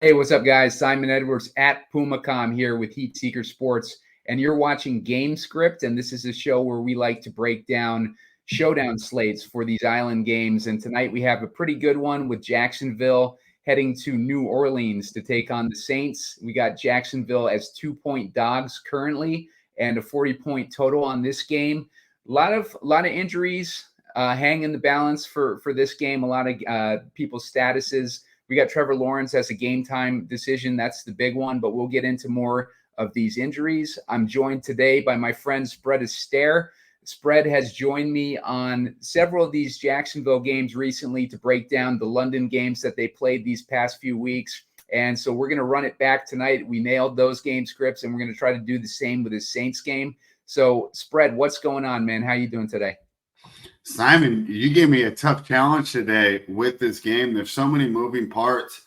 Hey, what's up, guys? Simon Edwards at Pumacom here with Heat Seeker Sports, and you're watching Gamescript, and this is a show where we like to break down showdown slates for these island games. And tonight we have a pretty good one with Jacksonville heading to New Orleans to take on the Saints. We got Jacksonville as 2-point dogs currently and a 40-point total on this game. A lot of injuries hang in the balance for this game. A lot of people's statuses. We got Trevor Lawrence as a game time decision. That's the big one, but we'll get into more of these injuries. I'm joined today by my friend Spread Astaire. Spread has joined me on several of these Jacksonville games recently to break down the London games that they played these past few weeks. And so we're going to run it back tonight. We nailed those game scripts, and we're going to try to do the same with the Saints game. So, Spread, what's going on, man? How you doing today? Simon, you gave me a tough challenge today with this game. There's so many moving parts,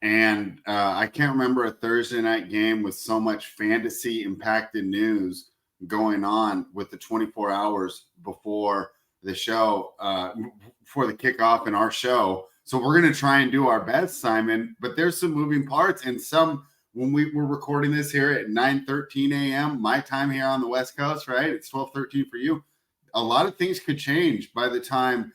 and I can't remember a Thursday night game with so much fantasy-impacted news going on with the 24 hours before the show, before the kickoff in our show. So we're going to try and do our best, Simon, but there's some moving parts, and some when we were recording this here at 9:13 a.m., my time here on the West Coast, right? It's 12:13 for you. A lot of things could change by the time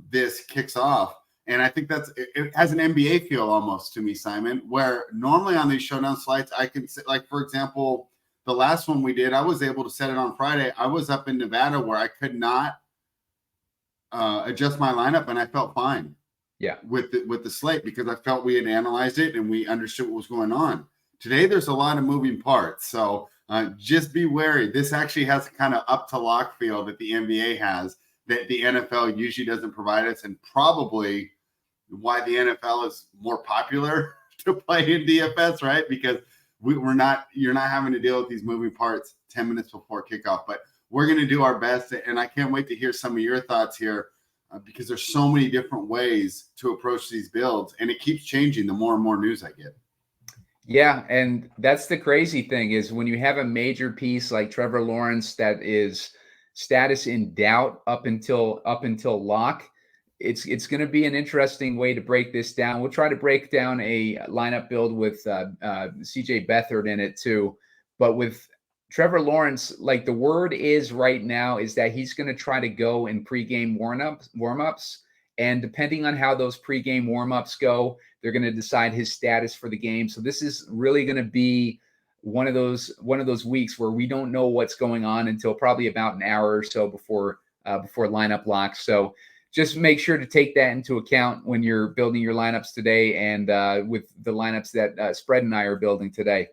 this kicks off. And I think it has an NBA feel almost to me, Simon, where normally on these showdown slides, I can say, like, for example, the last one we did, I was able to set it on Friday. I was up in Nevada where I could not adjust my lineup, and I felt fine. Yeah, with the slate, because I felt we had analyzed it and we understood what was going on. Today, there's a lot of moving parts. So just be wary. This actually has a kind of up to lock feel that the NBA has that the NFL usually doesn't provide us, and probably why the NFL is more popular to play in DFS, right? Because you're not having to deal with these moving parts 10 minutes before kickoff. But we're going to do our best, and I can't wait to hear some of your thoughts here because there's so many different ways to approach these builds, and it keeps changing the more and more news I get. Yeah, and that's the crazy thing is when you have a major piece like Trevor Lawrence that is status in doubt up until lock, it's going to be an interesting way to break this down. We'll try to break down a lineup build with CJ Beathard in it too, but with Trevor Lawrence, like the word is right now is that he's going to try to go in pregame warm-ups, and depending on how those pregame warm-ups go, they're going to decide his status for the game. So this is really going to be one of those weeks where we don't know what's going on until probably about an hour or so before lineup locks. So just make sure to take that into account when you're building your lineups today, and with the lineups that Spread and I are building today.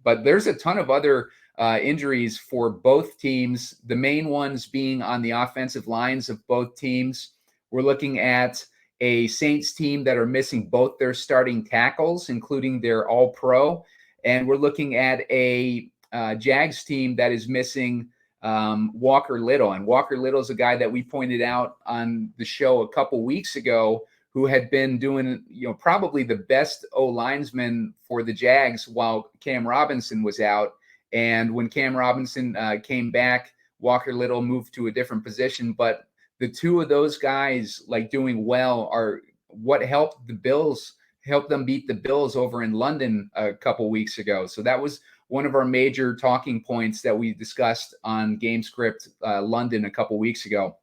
But there's a ton of other injuries for both teams, the main ones being on the offensive lines of both teams. We're looking at a Saints team that are missing both their starting tackles, including their all-pro. And we're looking at a Jags team that is missing Walker Little. And Walker Little is a guy that we pointed out on the show a couple weeks ago who had been doing, probably the best O-linesman for the Jags while Cam Robinson was out. And when Cam Robinson came back, Walker Little moved to a different position. But the two of those guys, like, doing well are what helped them beat the Bills over in London a couple weeks ago. So that was one of our major talking points that we discussed on Gamescript London a couple weeks ago.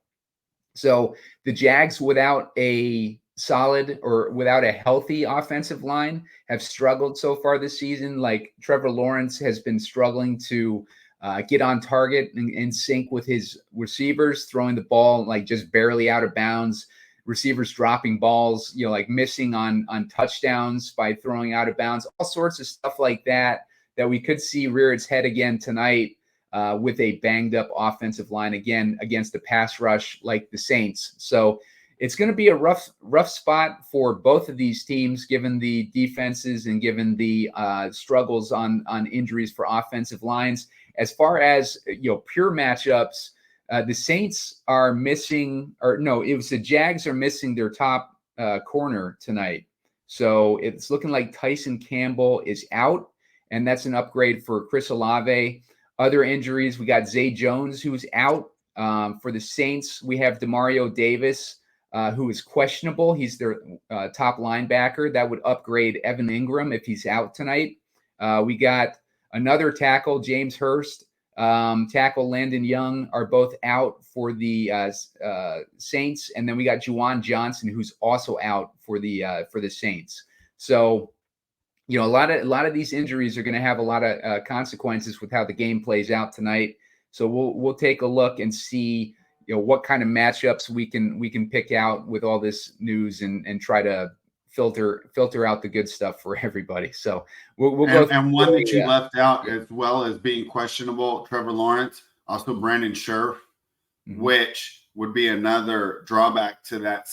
So the Jags, without a healthy offensive line, have struggled so far this season. Like, Trevor Lawrence has been struggling to get on target and in sync with his receivers, throwing the ball like just barely out of bounds. Receivers dropping balls, like missing on touchdowns by throwing out of bounds, all sorts of stuff like that we could see rear its head again tonight with a banged up offensive line again against the pass rush like the Saints. So it's going to be a rough spot for both of these teams, given the defenses and given the struggles on injuries for offensive lines. As far as pure matchups, the Saints are missing, the Jags are missing their top corner tonight. So it's looking like Tyson Campbell is out, and that's an upgrade for Chris Olave. Other injuries, we got Zay Jones, who's out. For the Saints, we have Demario Davis who is questionable. He's their top linebacker. That would upgrade Evan Ingram if he's out tonight. We got another tackle, James Hurst, tackle Landon Young are both out for the Saints, and then we got Juwan Johnson, who's also out for the Saints. So, a lot of these injuries are going to have a lot of consequences with how the game plays out tonight. So we'll take a look and see what kind of matchups we can pick out with all this news and try to filter out the good stuff for everybody. So we'll go. And one that you left out as well as being questionable, Trevor Lawrence, also Brandon Scherf, which would be another drawback to that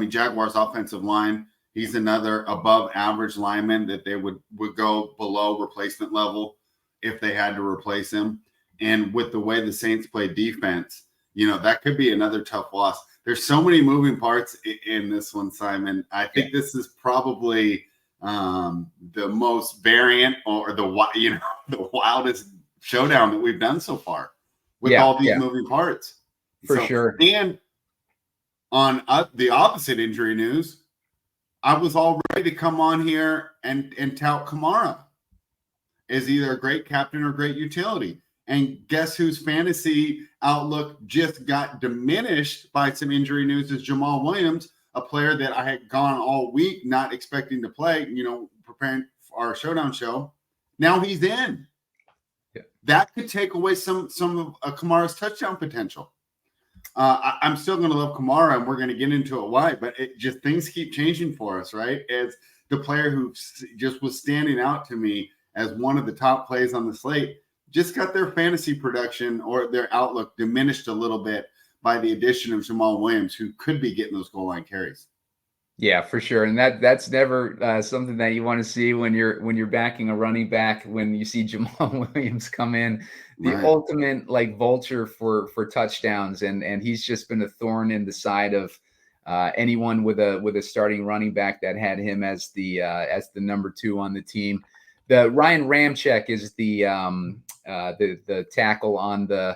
Jaguars offensive line. He's another above average lineman that they would go below replacement level if they had to replace him. And with the way the Saints play defense, that could be another tough loss. There's so many moving parts in this one, Simon. I think this is probably the most variant or the wildest showdown that we've done so far with all these moving parts. For sure. And on the opposite injury news, I was all ready to come on here and tout Kamara as either a great captain or great utility. And guess whose fantasy outlook just got diminished by some injury news is Jamal Williams, a player that I had gone all week not expecting to play, preparing for our showdown show. Now he's in. Yeah. That could take away some of Kamara's touchdown potential. I'm still going to love Kamara, and we're going to get into it why, but things keep changing for us, right? As the player who just was standing out to me as one of the top plays on the slate just got their fantasy production or their outlook diminished a little bit by the addition of Jamal Williams, who could be getting those goal line carries. Yeah, for sure. And that's never something that you want to see when you're backing a running back, when you see Jamal Williams come in, the ultimate vulture for touchdowns. And he's just been a thorn in the side of anyone with a starting running back that had him as the number 2 on the team. The Ryan Ramczyk is the tackle on the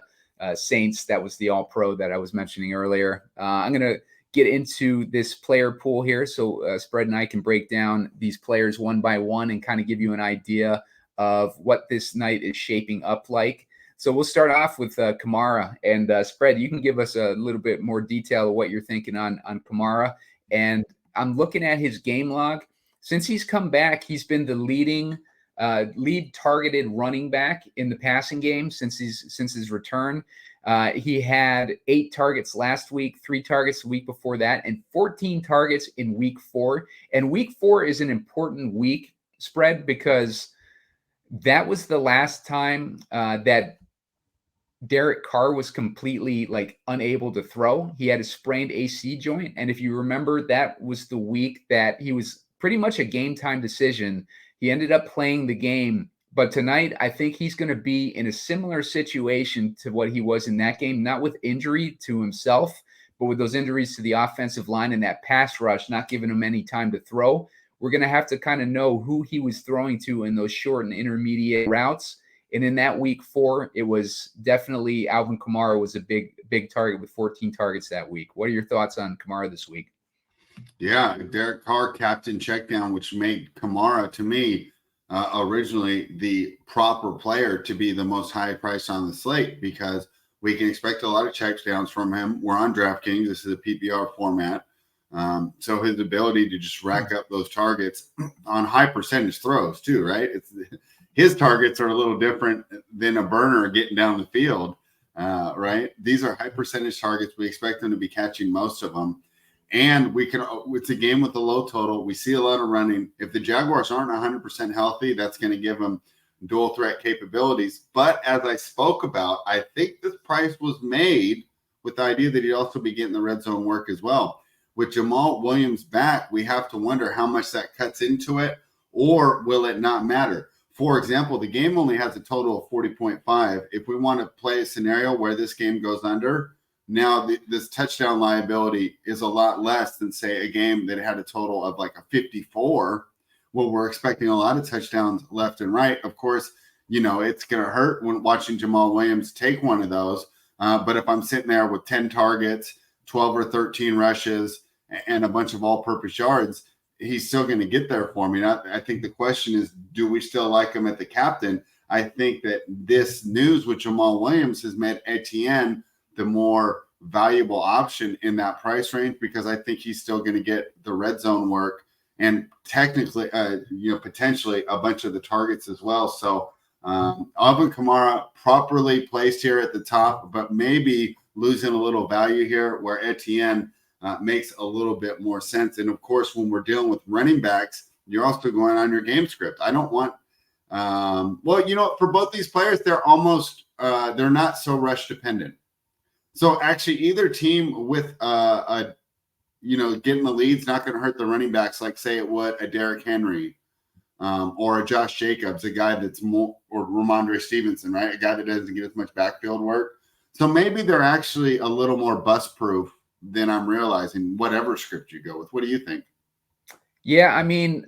Saints. That was the All-Pro that I was mentioning earlier. I'm going to get into this player pool here so Spread and I can break down these players one by one and kind of give you an idea of what this night is shaping up like. So we'll start off with Kamara, and Spread, you can give us a little bit more detail of what you're thinking on Kamara. And I'm looking at his game log. Since he's come back, he's been the lead targeted running back in the passing game since his return. He had 8 targets last week, 3 targets the week before that, and 14 targets in week 4. And week 4 is an important week, Spread, because that was the last time that Derek Carr was completely unable to throw. He had a sprained AC joint. And if you remember, that was the week that he was pretty much a game time decision. He ended up playing the game. But tonight, I think he's going to be in a similar situation to what he was in that game, not with injury to himself, but with those injuries to the offensive line and that pass rush, not giving him any time to throw. We're going to have to kind of know who he was throwing to in those short and intermediate routes. And in that week 4, it was definitely Alvin Kamara was a big target with 14 targets that week. What are your thoughts on Kamara this week? Yeah, Derek Carr, captain checkdown, which made Kamara, to me, originally the proper player to be the most high price on the slate, because we can expect a lot of checkdowns from him. We're on DraftKings. This is a PPR format. So his ability to just rack up those targets on high percentage throws too, right? His targets are a little different than a burner getting down the field, right? These are high percentage targets. We expect them to be catching most of them. And it's a game with a low total. We see a lot of running. If the Jaguars aren't 100% healthy, that's going to give them dual threat capabilities. But as I spoke about, I think this price was made with the idea that he'd also be getting the red zone work as well. With Jamal Williams back, we have to wonder how much that cuts into it, or will it not matter? For example, the game only has a total of 40.5. If we want to play a scenario where this game goes under, now this touchdown liability is a lot less than, say, a game that had a total of a 54. Well, we're expecting a lot of touchdowns left and right. Of course, it's going to hurt when watching Jamal Williams take one of those. But if I'm sitting there with 10 targets, 12 or 13 rushes and a bunch of all-purpose yards, he's still going to get there for me. I think the question is, do we still like him at the captain? I think that this news with Jamal Williams has made Etienne the more valuable option in that price range, because I think he's still going to get the red zone work and technically, potentially a bunch of the targets as well. So Alvin Kamara properly placed here at the top, but maybe losing a little value here where Etienne makes a little bit more sense. And of course, when we're dealing with running backs, you're also going on your game script. I don't want, for both these players, they're almost, they're not so rush dependent. So actually either team with getting the lead's not going to hurt the running backs like, say, it would a Derrick Henry or a Josh Jacobs, a guy that's more, or Ramondre Stevenson, right? A guy that doesn't get as much backfield work. So maybe they're actually a little more bust proof than I'm realizing, whatever script you go with. What do you think? Yeah, I mean,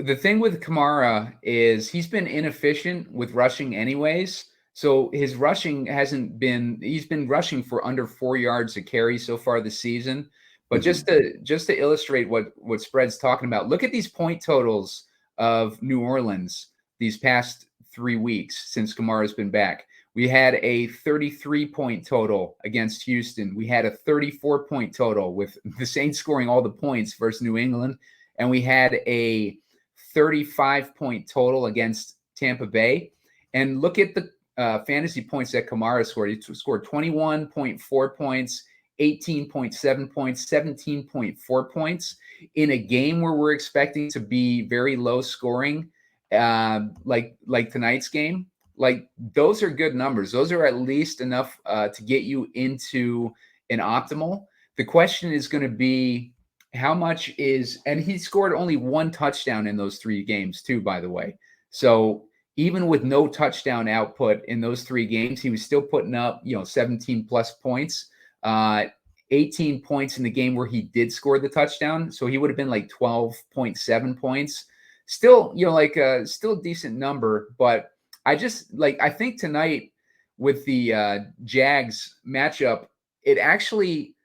the thing with Kamara is he's been inefficient with rushing anyways. So his rushing he's been rushing for under 4 yards a carry so far this season. But just to illustrate what Spread's talking about, look at these point totals of New Orleans these past 3 weeks since Kamara's been back. We had a 33-point total against Houston. We had a 34-point total with the Saints scoring all the points versus New England. And we had a 35-point total against Tampa Bay. And look at the fantasy points that Kamara scored. He scored 21.4 points, 18.7 points, 17.4 points in a game where we're expecting to be very low scoring, like tonight's game. Like, those are good numbers. Those are at least enough to get you into an optimal. The question is going to be how much is, and he scored only 1 touchdown in those 3 games too, by the way. So even with no touchdown output in those 3 games, he was still putting up, 17 plus points, 18 points in the game where he did score the touchdown. So he would have been like 12.7 points. Still, still a decent number, but I think tonight with the Jags matchup, it actually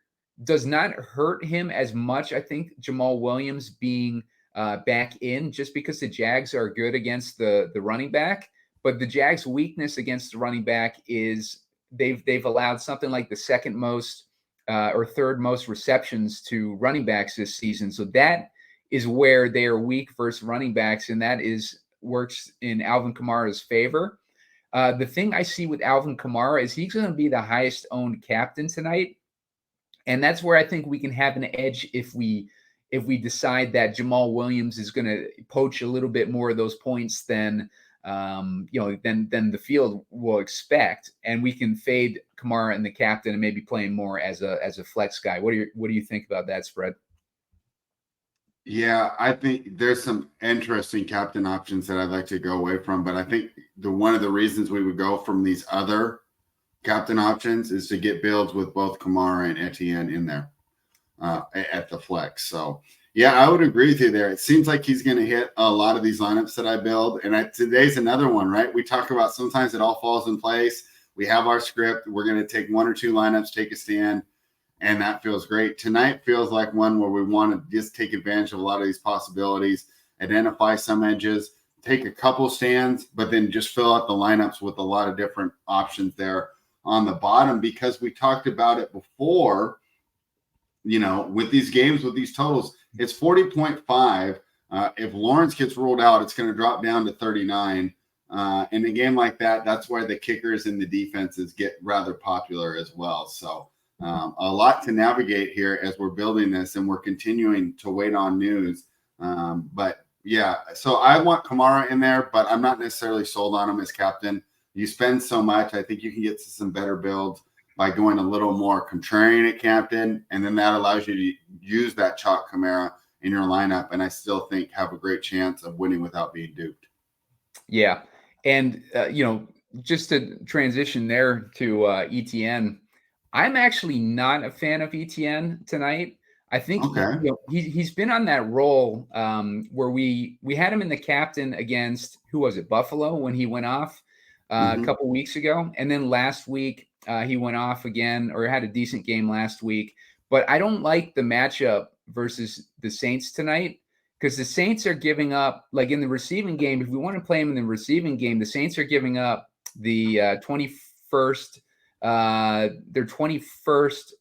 does not hurt him as much. I think Jamal Williams being back in, just because the Jags are good against the running back, but the Jags' weakness against the running back is they've allowed something like the second most or third most receptions to running backs this season. So that is where they are weak versus running backs, and that works in Alvin Kamara's favor. The thing I see with Alvin Kamara is he's going to be the highest owned captain tonight. And that's where I think we can have an edge if we decide that Jamal Williams is going to poach a little bit more of those points than the field will expect, and we can fade Kamara and the captain and maybe play him more as a flex guy. What do you think about that, Spread? Yeah, I think there's some interesting captain options that I'd like to go away from, but I think one of the reasons we would go from these other captain options is to get builds with both Kamara and Etienne in there at the flex. So yeah, I would agree with you there. It seems like he's going to hit a lot of these lineups that I build. And today's another one, right? We talk about sometimes it all falls in place. We have our script. We're going to take 1 or 2 lineups, take a stand, and that feels great. Tonight feels like one where we want to just take advantage of a lot of these possibilities, identify some edges, take a couple stands, but then just fill out the lineups with a lot of different options there on the bottom, because we talked about it before, with these games, with these totals, it's 40.5. If Lawrence gets ruled out, it's going to drop down to 39. In a game like that, that's why the kickers and the defenses get rather popular as well. So a lot to navigate here as we're building this, and we're continuing to wait on news. But yeah, so I want Kamara in there, but I'm not necessarily sold on him as captain. You spend so much, I think you can get to some better builds by going a little more contrarian at captain, and then that allows you to use that chalk Kamara in your lineup, and I still think have a great chance of winning without being duped. Yeah, and just to transition there to ETN, I'm actually not a fan of ETN tonight. I think he's been on that roll where we had him in the captain against, who was it, Buffalo, when he went off a couple weeks ago, and then last week he went off again, or had a decent game last week. But I don't like the matchup versus the Saints tonight, because the Saints are giving up, like in the receiving game, if we want to play them in the receiving game, the Saints are giving up the 21st, their 21st,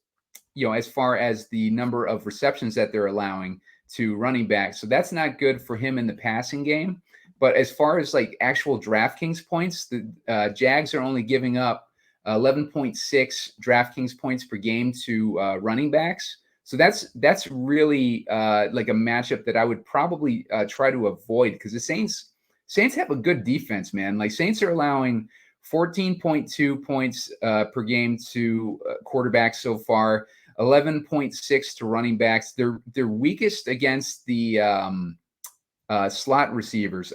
as far as the number of receptions that they're allowing to running backs. So that's not good for him in the passing game. But as far as like actual DraftKings points, the Jags are only giving up 11.6 DraftKings points per game to running backs. So that's really like a matchup that I would probably try to avoid, because the Saints have a good defense, man. Like Saints are allowing 14.2 points per game to quarterbacks so far, 11.6 to running backs. They're weakest against the slot receivers.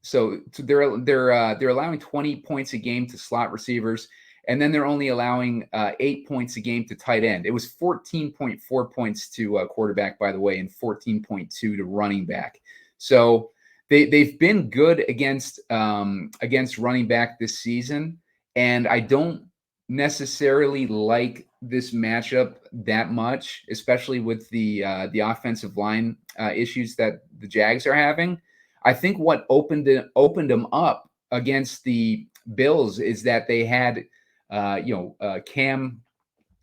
So they're allowing 20 points a game to slot receivers, and then they're only allowing 8 points a game to tight end. It was 14.4 points to quarterback, by the way, and 14.2 to running back. So they've been good against running back this season, and I don't necessarily like this matchup that much, especially with the offensive line issues that the Jags are having. I think what opened them up against the Bills is that they had Cam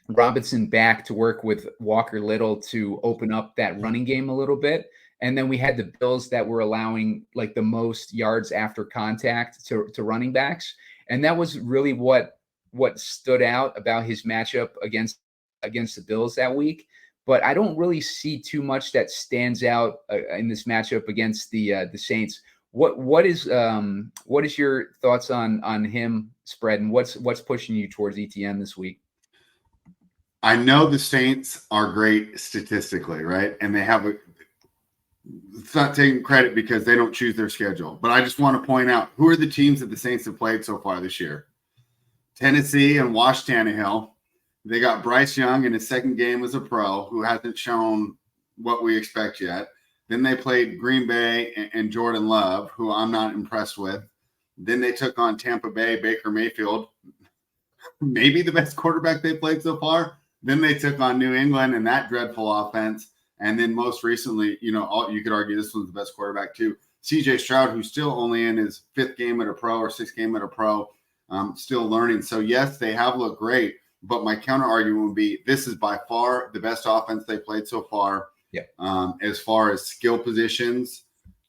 Robinson back to work with Walker Little to open up that running game a little bit. And then we had the Bills that were allowing like the most yards after contact to running backs. And that was really what stood out about his matchup against the Bills that week. But I don't really see too much that stands out in this matchup against the Saints. What is your thoughts on him, Spread, and what's pushing you towards ETN this week? I know the Saints are great statistically, right? And they have it's not taking credit because they don't choose their schedule. But I just want to point out, who are the teams that the Saints have played so far this year? Tennessee and Wash Tannehill. They got Bryce Young in his second game as a pro, who hasn't shown what we expect yet. Then they played Green Bay and Jordan Love, who I'm not impressed with. Then they took on Tampa Bay, Baker Mayfield, maybe the best quarterback they played so far. Then they took on New England and that dreadful offense. And then most recently, you could argue this one's the best quarterback too, CJ Stroud, who's still only in his fifth game at a pro or sixth game at a pro, still learning. So yes, they have looked great, but my counter argument would be this is by far the best offense they played so far. Yeah. As far as skill positions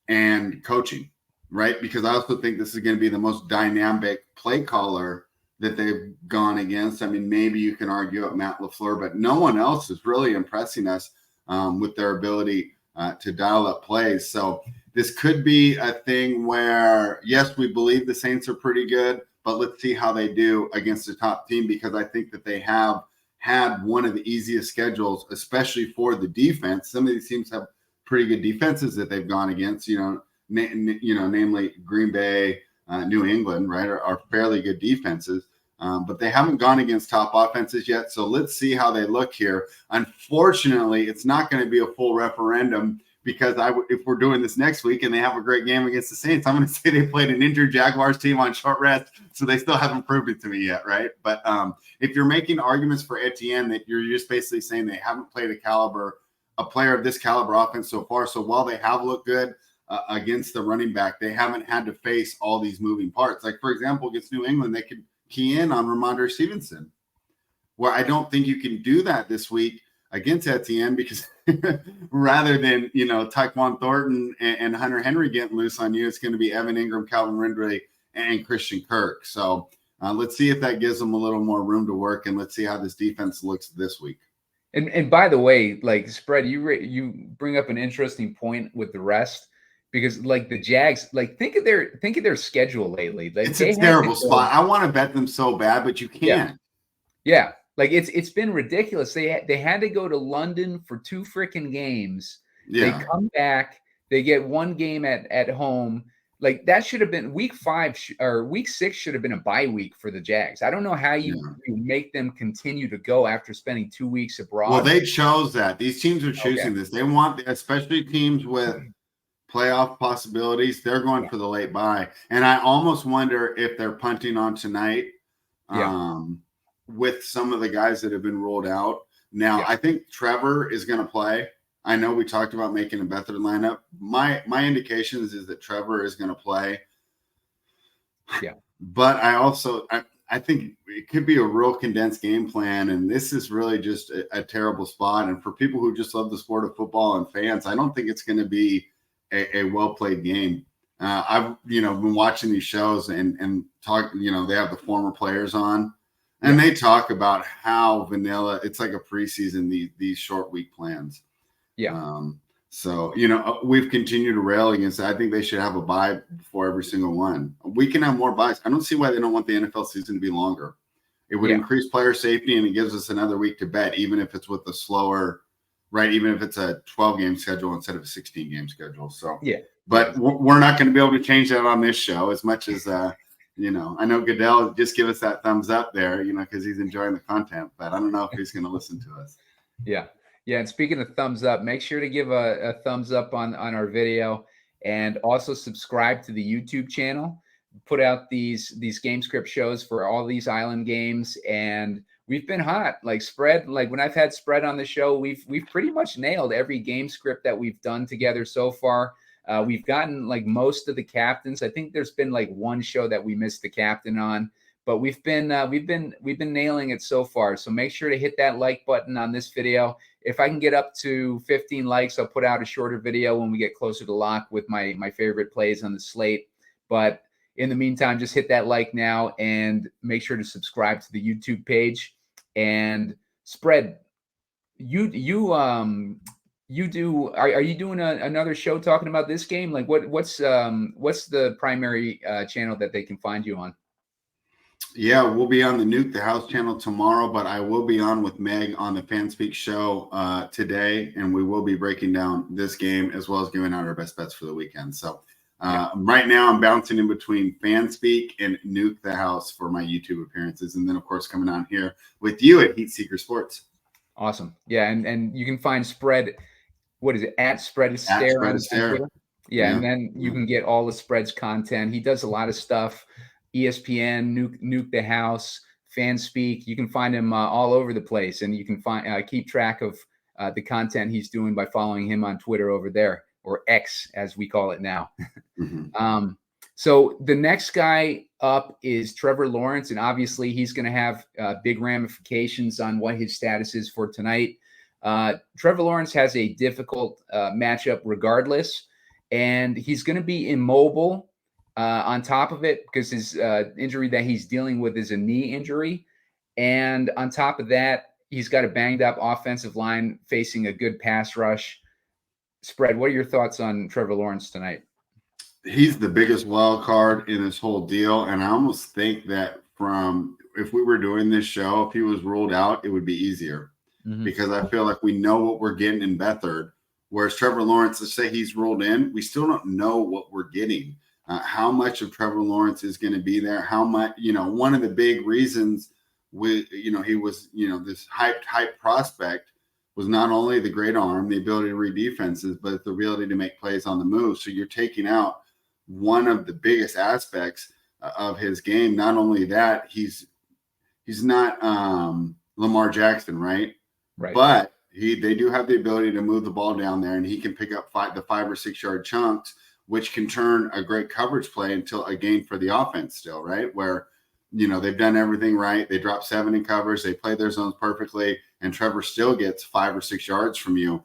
and coaching, right? Because I also think this is going to be the most dynamic play caller that they've gone against. I mean, maybe you can argue at Matt LaFleur, but no one else is really impressing us with their ability to dial up plays. So this could be a thing where, yes, we believe the Saints are pretty good, but let's see how they do against the top team, because I think that they have had one of the easiest schedules, especially for the defense. Some of these teams have pretty good defenses that they've gone against, namely Green Bay, New England, right, are fairly good defenses. But they haven't gone against top offenses yet. So let's see how they look here. Unfortunately, it's not going to be a full referendum, because if we're doing this next week and they have a great game against the Saints, I'm going to say they played an injured Jaguars team on short rest, so they still haven't proved it to me yet, right? But if you're making arguments for Etienne, that you're just basically saying they haven't played a player of this caliber offense so far. So while they have looked good against the running back, they haven't had to face all these moving parts. Like, for example, against New England, they could key in on Ramondre Stevenson, where I don't think you can do that this week against Etienne, because rather than, Tyquan Thornton and Hunter Henry getting loose on you, it's going to be Evan Ingram, Calvin Ridley, and Christian Kirk. So let's see if that gives them a little more room to work, and let's see how this defense looks this week. And by the way, like, Spread, you bring up an interesting point with the rest, because like the Jags, like think of their schedule lately. Like, it's a terrible spot. I want to bet them so bad, but you can't. Yeah. Like it's been ridiculous. They had to go to London for 2 freaking games. Yeah. They come back, they get 1 game at home. Like that should have been week 5 or week 6 should have been a bye week for the Jags. I don't know how you make them continue to go after spending 2 weeks abroad. Well, they chose that. These teams are choosing this. They want, especially teams with playoff possibilities, they're going for the late bye. And I almost wonder if they're punting on tonight with some of the guys that have been ruled out. Now, Yeah. I think Trevor is going to play. I know we talked about making a Beathard lineup. My indications is that Trevor is going to play. Yeah. But I think it could be a real condensed game plan, and this is really just a terrible spot. And for people who just love the sport of football and fans, I don't think it's going to be a well played game. I've been watching these shows and talk. They have the former players on, and they talk about how vanilla it's like a preseason. These short week plans. Yeah. So, we've continued to rail against it. I think they should have a bye before every single one. We can have more buys. I don't see why they don't want the NFL season to be longer. It would increase player safety, and it gives us another week to bet, even if it's with a slower, right? Even if it's a 12-game schedule instead of a 16-game schedule. So, but we're not going to be able to change that on this show as much as, I know Goodell just give us that thumbs up there, because he's enjoying the content, but I don't know if he's going to listen to us. Yeah. Yeah, and speaking of thumbs up, make sure to give a thumbs up on our video, and also subscribe to the YouTube channel. Put out these Gamescript shows for all these island games, and we've been hot. Like when I've had Spread on the show, we've pretty much nailed every Gamescript that we've done together so far. We've gotten like most of the captains. I think there's been like one show that we missed the captain on, but we've been nailing it so far. So make sure to hit that like button on this video. If I can get up to 15 likes, I'll put out a shorter video when we get closer to lock with my favorite plays on the slate. But in the meantime, just hit that like now and make sure to subscribe to the YouTube page. And Spread, are you doing another show talking about this game? Like what's the primary channel that they can find you on? Yeah, we'll be on the Nuke the House channel tomorrow, but I will be on with Meg on the FanSpeak show today, and we will be breaking down this game as well as giving out our best bets for the weekend. So right now I'm bouncing in between FanSpeak and Nuke the House for my YouTube appearances, and then of course coming on here with you at Heat Seeker Sports. Awesome. Yeah, and you can find Spread. What is it? At Spread Astaire on Twitter. Yeah, and then you can get all the Spread's content. He does a lot of stuff. ESPN, Nuke the House, FanSpeak. You can find him all over the place, and you can keep track of the content he's doing by following him on Twitter over there, or X as we call it now. So the next guy up is Trevor Lawrence, and obviously he's going to have big ramifications on what his status is for tonight. Trevor Lawrence has a difficult matchup regardless, and he's going to be immobile. On top of it, because his injury that he's dealing with is a knee injury. And on top of that, he's got a banged up offensive line facing a good pass rush. Spread, what are your thoughts on Trevor Lawrence tonight? He's the biggest wild card in this whole deal. And I almost think that if we were doing this show, if he was ruled out, it would be easier. Because I feel like we know what we're getting in Beathard. Whereas Trevor Lawrence, let's say he's ruled in, we still don't know what we're getting. How much of Trevor Lawrence is going to be there? How much, one of the big reasons he was, this hyped prospect was not only the great arm, the ability to read defenses, but the ability to make plays on the move. So you're taking out one of the biggest aspects of his game. Not only that, he's not Lamar Jackson, right? Right. But they do have the ability to move the ball down there, and he can pick up the 5 or 6 yard chunks, which can turn a great coverage play into a gain for the offense still, right? Where, they've done everything right. They drop 7 in covers. They play their zones perfectly, and Trevor still gets 5 or 6 yards from you.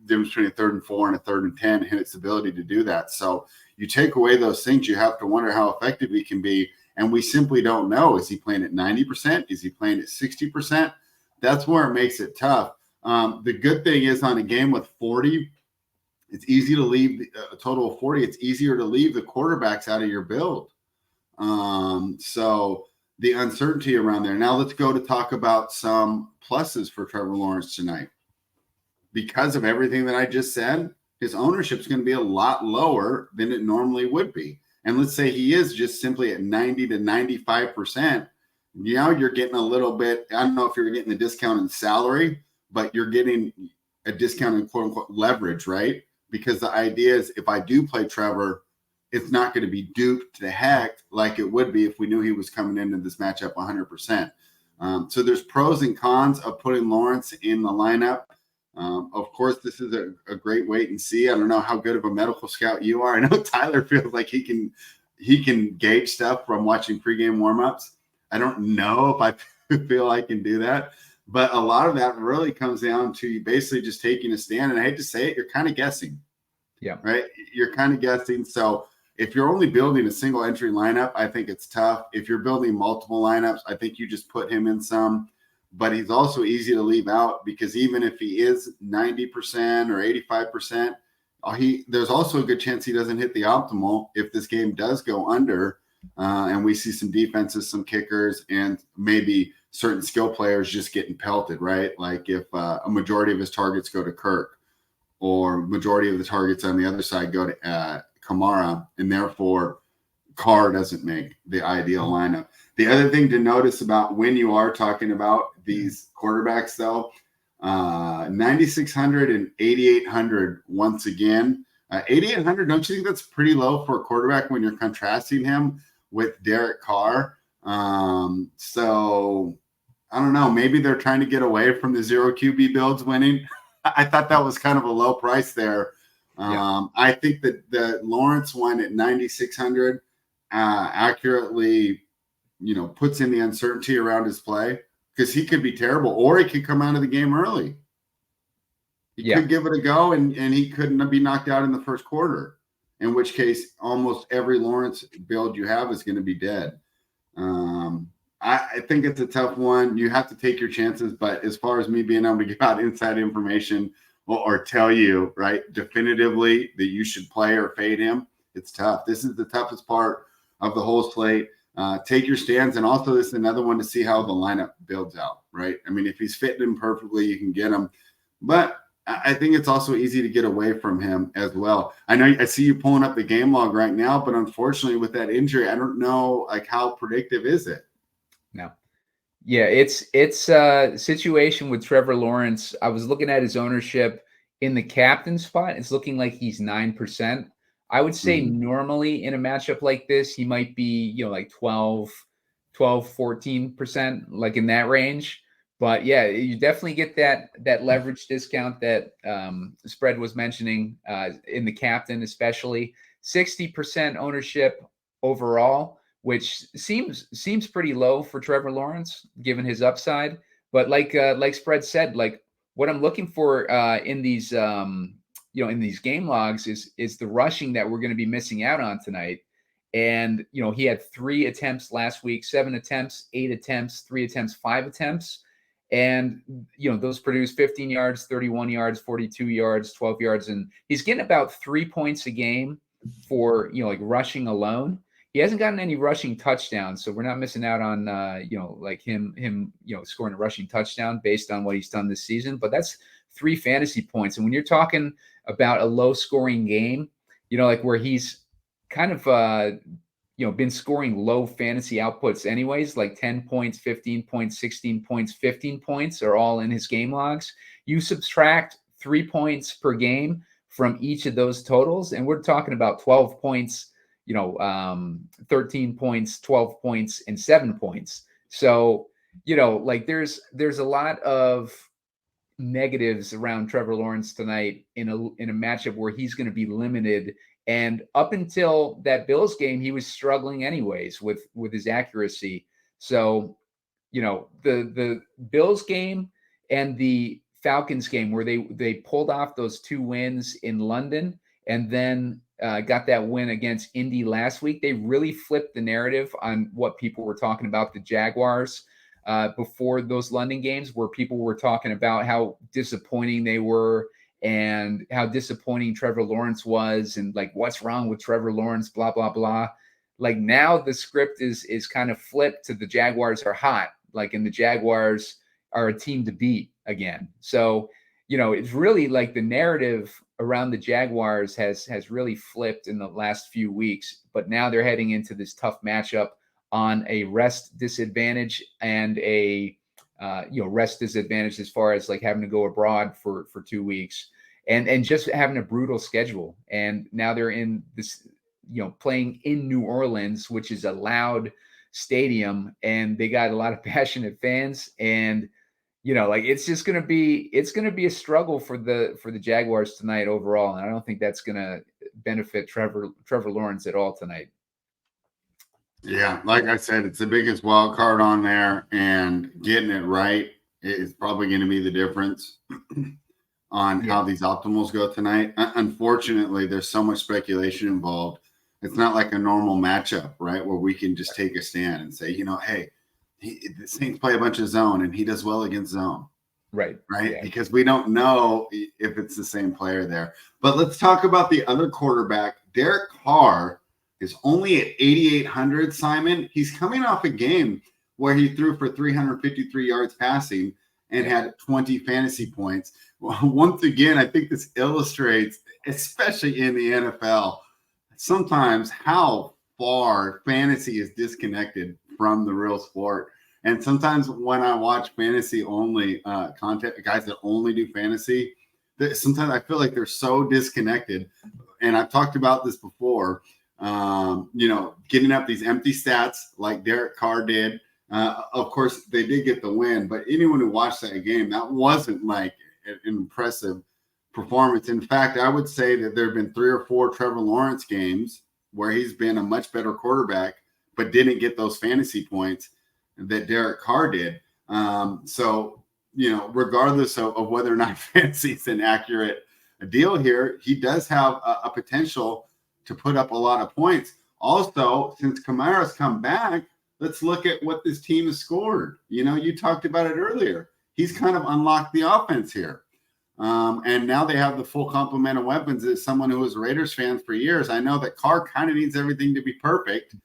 Difference between a 3rd and 4 and a 3rd and 10, and its ability to do that. So you take away those things, you have to wonder how effective he can be, and we simply don't know. Is he playing at 90%? Is he playing at 60%? That's where it makes it tough. The good thing is on a game with 40, it's easy to leave a total of 40. It's easier to leave the quarterbacks out of your build. So the uncertainty around there. Now let's go to talk about some pluses for Trevor Lawrence tonight. Because of everything that I just said, his ownership is going to be a lot lower than it normally would be. And let's say he is just simply at 90 to 95%. Now you're getting a little bit, I don't know if you're getting the discount in salary, but you're getting a discount in quote unquote leverage, right? Because the idea is if I do play Trevor, it's not going to be duped to heck like it would be if we knew he was coming into this matchup 100%. So there's pros and cons of putting Lawrence in the lineup. Of course, this is a great wait and see. I don't know how good of a medical scout you are. I know Tyler feels like he can gauge stuff from watching pregame warmups. I don't know if I feel I can do that, but a lot of that really comes down to you basically just taking a stand. And I hate to say it, you're kind of guessing. Yeah. Right. You're kind of guessing. So if you're only building a single entry lineup, I think it's tough. If you're building multiple lineups, I think you just put him in some. But he's also easy to leave out because even if he is 90% or 85%, there's also a good chance he doesn't hit the optimal if this game does go under and we see some defenses, some kickers, and maybe certain skill players just getting pelted, right? Like if a majority of his targets go to Kirk or majority of the targets on the other side go to Kamara, and therefore Carr doesn't make the ideal lineup. The other thing to notice about when you are talking about these quarterbacks, though, 9,600 and 8,800 once again. 8,800, don't you think that's pretty low for a quarterback when you're contrasting him with Derek Carr? So I don't know. Maybe they're trying to get away from the zero QB builds winning. I thought that was kind of a low price there. I think that the Lawrence one at 9,600 accurately, puts in the uncertainty around his play because he could be terrible or he could come out of the game early. He could give it a go and he couldn't be knocked out in the first quarter, in which case almost every Lawrence build you have is going to be dead. I think it's a tough one. You have to take your chances, but as far as me being able to give out inside information or tell you, right, definitively that you should play or fade him, it's tough. This is the toughest part of the whole slate. Take your stands, and also this is another one to see how the lineup builds out, right? I mean, if he's fitting him perfectly, you can get him. But I think it's also easy to get away from him as well. I see you pulling up the game log right now, but unfortunately with that injury, I don't know, like, how predictive is it? No. Yeah, it's a situation with Trevor Lawrence. I was looking at his ownership in the captain spot. It's looking like he's 9%. I would say normally in a matchup like this, he might be, like 12, 14%, like in that range. But yeah, you definitely get that leverage discount that Spread was mentioning in the captain, especially 60% ownership overall, which seems pretty low for Trevor Lawrence given his upside. But like Spread said, like what I'm looking for in these in these game logs is the rushing that we're going to be missing out on tonight. And he had 3 attempts last week, 7 attempts, 8 attempts, 3 attempts, 5 attempts. And, those produce 15 yards, 31 yards, 42 yards, 12 yards. And he's getting about 3 points a game for, like rushing alone. He hasn't gotten any rushing touchdowns. So we're not missing out on, like him, scoring a rushing touchdown based on what he's done this season. But that's 3 fantasy points. And when you're talking about a low scoring game, like where he's kind of, been scoring low fantasy outputs anyways, like 10 points, 15 points, 16 points, 15 points are all in his game logs. You subtract 3 points per game from each of those totals, and we're talking about 12 points, 13 points, 12 points, and 7 points. So, like there's a lot of negatives around Trevor Lawrence tonight in a matchup where he's going to be limited. And up until that Bills game, he was struggling anyways with his accuracy. So, the Bills game and the Falcons game where they pulled off those 2 wins in London and then got that win against Indy last week, they really flipped the narrative on what people were talking about the Jaguars before those London games, where people were talking about how disappointing they were and how disappointing Trevor Lawrence was and like what's wrong with Trevor Lawrence, blah, blah, blah. Like now the script is kind of flipped to the Jaguars are hot, like, and the Jaguars are a team to beat again. So, it's really like the narrative around the Jaguars has really flipped in the last few weeks, but now they're heading into this tough matchup on a rest disadvantage and a rest disadvantage as far as like having to go abroad for 2 weeks and just having a brutal schedule. And now they're in this, playing in New Orleans, which is a loud stadium, and they got a lot of passionate fans, and like it's going to be a struggle for the Jaguars tonight overall, and I don't think that's going to benefit Trevor Lawrence at all tonight. Yeah, like I said, it's the biggest wild card on there, and getting it right is probably going to be the difference on how these optimals go tonight. Unfortunately, there's so much speculation involved. It's not like a normal matchup, right, where we can just take a stand and say, hey, the Saints play a bunch of zone, and he does well against zone. Right. Yeah. Because we don't know if it's the same player there. But let's talk about the other quarterback. Derek Carr is only at 8,800, Simon. He's coming off a game where he threw for 353 yards passing and had 20 fantasy points. Well, once again, I think this illustrates, especially in the NFL, sometimes how far fantasy is disconnected from the real sport. And sometimes when I watch fantasy only content, guys that only do fantasy, sometimes I feel like they're so disconnected. And I've talked about this before, getting up these empty stats like Derek Carr did. Of course, they did get the win, but anyone who watched that game, that wasn't like an impressive performance. In fact, I would say that there have been 3 or 4 Trevor Lawrence games where he's been a much better quarterback, but didn't get those fantasy points that Derek Carr did. So, regardless of whether or not fantasy is an accurate deal here, he does have a potential to put up a lot of points. Also, since Kamara's come back, let's look at what this team has scored. You talked about it earlier. He's kind of unlocked the offense here. And now they have the full complement of weapons. As someone who was a Raiders fan for years, I know that Carr kind of needs everything to be perfect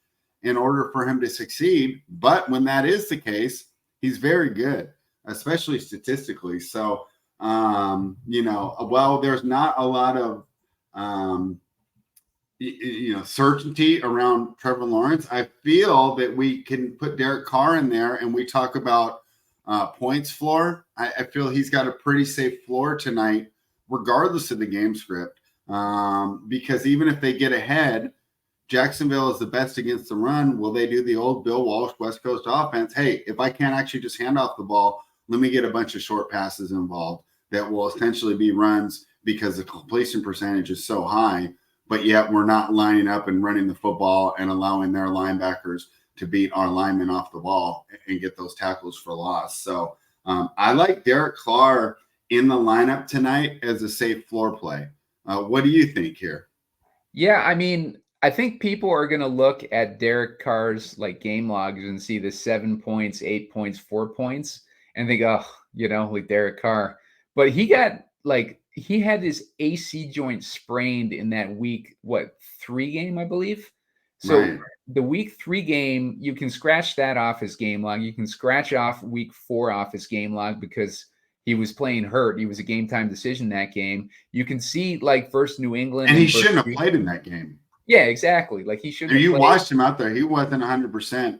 in order for him to succeed. But when that is the case, he's very good, especially statistically. So, while there's not a lot of, certainty around Trevor Lawrence, I feel that we can put Derek Carr in there, and we talk about points floor. I feel he's got a pretty safe floor tonight, regardless of the game script, because even if they get ahead, Jacksonville is the best against the run. Will they do the old Bill Walsh West Coast offense? Hey, if I can't actually just hand off the ball, let me get a bunch of short passes involved that will essentially be runs because the completion percentage is so high, but yet we're not lining up and running the football and allowing their linebackers to beat our linemen off the ball and get those tackles for loss. So I like Derek Carr in the lineup tonight as a safe floor play. What do you think here? Yeah, I mean, I think people are going to look at Derek Carr's game logs and see the 7 points, 8 points, 4 points, and think, like Derek Carr. But he got he had his AC joint sprained in that week 3 game, I believe. So right. The week 3 game, you can scratch that off his game log. You can scratch off week 4 off his game log because he was playing hurt. He was a game time decision that game. You can see versus New England. And he shouldn't have played in that game. Yeah, exactly. He shouldn't have you played. Watched him out there. He wasn't 100%.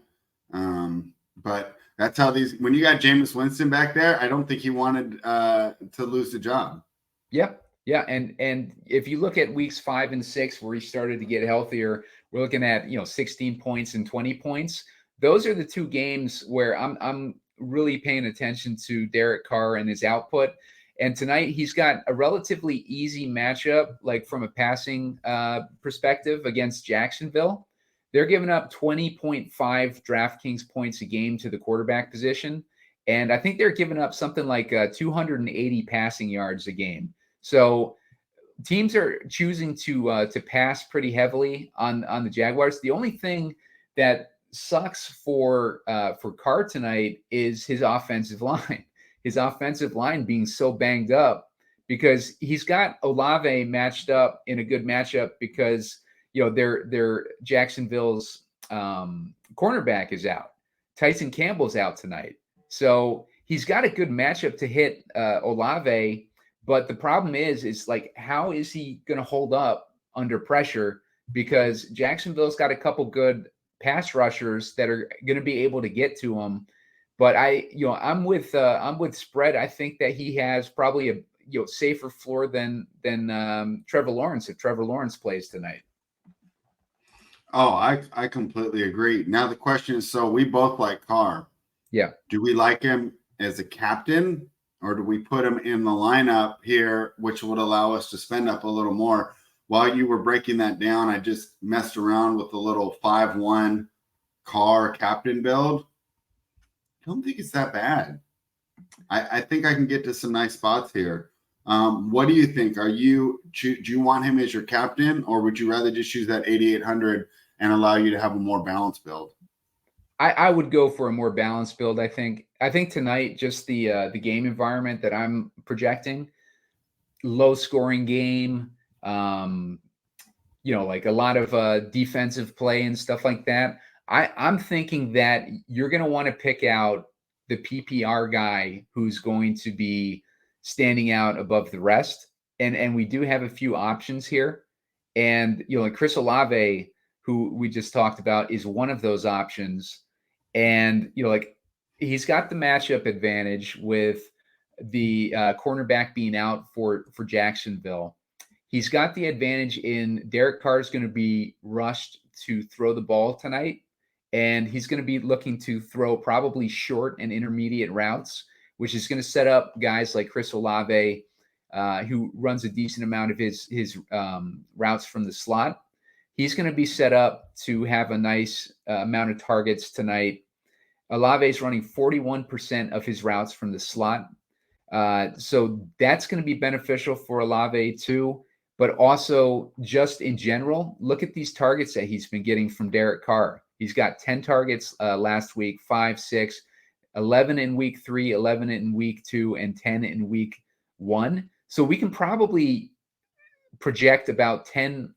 But that's how when you got Jameis Winston back there, I don't think he wanted to lose the job. Yeah. Yeah. And if you look at weeks 5 and 6, where he started to get healthier, we're looking at, 16 points and 20 points. Those are the 2 games where I'm really paying attention to Derek Carr and his output. And tonight he's got a relatively easy matchup, from a passing perspective against Jacksonville. They're giving up 20.5 DraftKings points a game to the quarterback position. And I think they're giving up something like 280 passing yards a game. So teams are choosing to pass pretty heavily on the Jaguars. The only thing that sucks for Carr tonight is his offensive line. His offensive line being so banged up, because he's got Olave matched up in a good matchup because they're Jacksonville's cornerback is out. Tyson Campbell's out tonight. So he's got a good matchup to hit Olave, but the problem is how is he going to hold up under pressure? Because Jacksonville's got a couple good pass rushers that are going to be able to get to him. But I'm with Spread. I think that he has probably a safer floor than Trevor Lawrence if Trevor Lawrence plays tonight. Oh, I completely agree. Now the question is, so we both like Carr. Yeah. Do we like him as a captain, or do we put him in the lineup here, which would allow us to spend up a little more? While you were breaking that down, I just messed around with the little 5-1 Carr captain build. I don't think it's that bad. I think I can get to some nice spots here. What do you think? Do you want him as your captain, or would you rather just choose that 8,800 and allow you to have a more balanced build? I would go for a more balanced build. I think tonight, just the game environment that I'm projecting, low scoring game, like a lot of defensive play and stuff like that. I'm thinking that you're going to want to pick out the PPR guy who's going to be standing out above the rest. And we do have a few options here. And, like Chris Olave, who we just talked about, is one of those options. And, like he's got the matchup advantage with the cornerback being out for Jacksonville. He's got the advantage in Derek Carr is going to be rushed to throw the ball tonight, and he's going to be looking to throw probably short and intermediate routes, which is going to set up guys like Chris Olave, who runs a decent amount of his routes from the slot. He's going to be set up to have a nice amount of targets tonight. Olave is running 41% of his routes from the slot. So that's going to be beneficial for Olave too. But also just in general, look at these targets that he's been getting from Derek Carr. He's got 10 targets last week, 5, 6, 11 in week 3, 11 in week 2, and 10 in week 1. So we can probably project about 10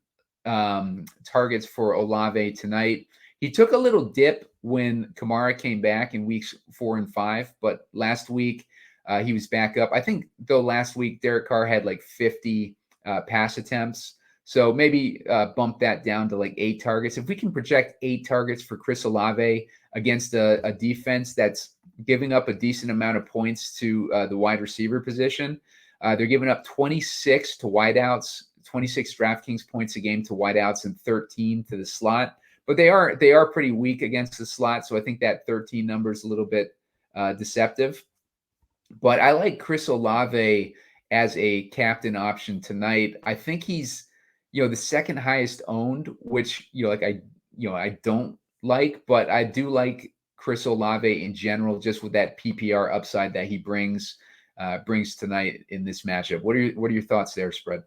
targets for Olave tonight. He took a little dip when Kamara came back in weeks 4 and 5, but last week he was back up. I think, though, last week Derek Carr had like 50 pass attempts. So maybe bump that down to like 8 targets. If we can project 8 targets for Chris Olave against a defense that's giving up a decent amount of points to the wide receiver position, they're giving up 26 to wideouts, 26 DraftKings points a game to wideouts, and 13 to the slot. But they are pretty weak against the slot, so I think that 13 number is a little bit deceptive. But I like Chris Olave as a captain option tonight. I think he's, the second highest owned, which, I don't like, but I do like Chris Olave in general, just with that PPR upside that he brings tonight in this matchup. What are your thoughts there, Spread?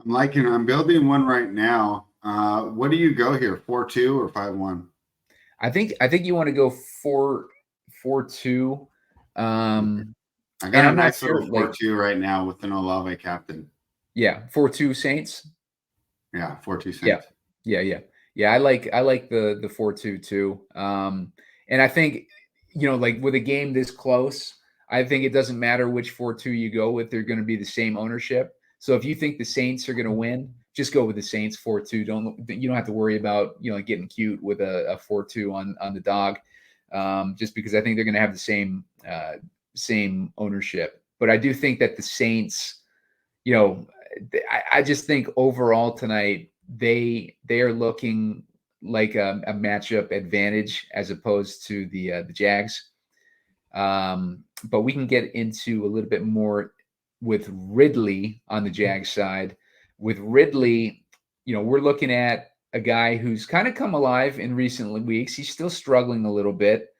I'm building one right now. What do you go here? 4-2 or 5-1? I think you want to go 4-2. I got a nice little 4-2 right now with an Olave captain. Yeah, 4-2 Saints. Yeah, 4-2 Saints. Yeah. I like the 4-2 too. And I think, like with a game this close, I think it doesn't matter which 4-2 you go with; they're going to be the same ownership. So if you think the Saints are going to win, just go with the Saints 4-2. You don't have to worry about getting cute with a 4-2 on the dog, just because I think they're going to have the same ownership. But I do think that the Saints, I just think overall tonight they are looking like a matchup advantage as opposed to the Jags. But we can get into a little bit more with Ridley on the Jags side. With Ridley, we're looking at a guy who's kind of come alive in recent weeks. He's still struggling a little bit.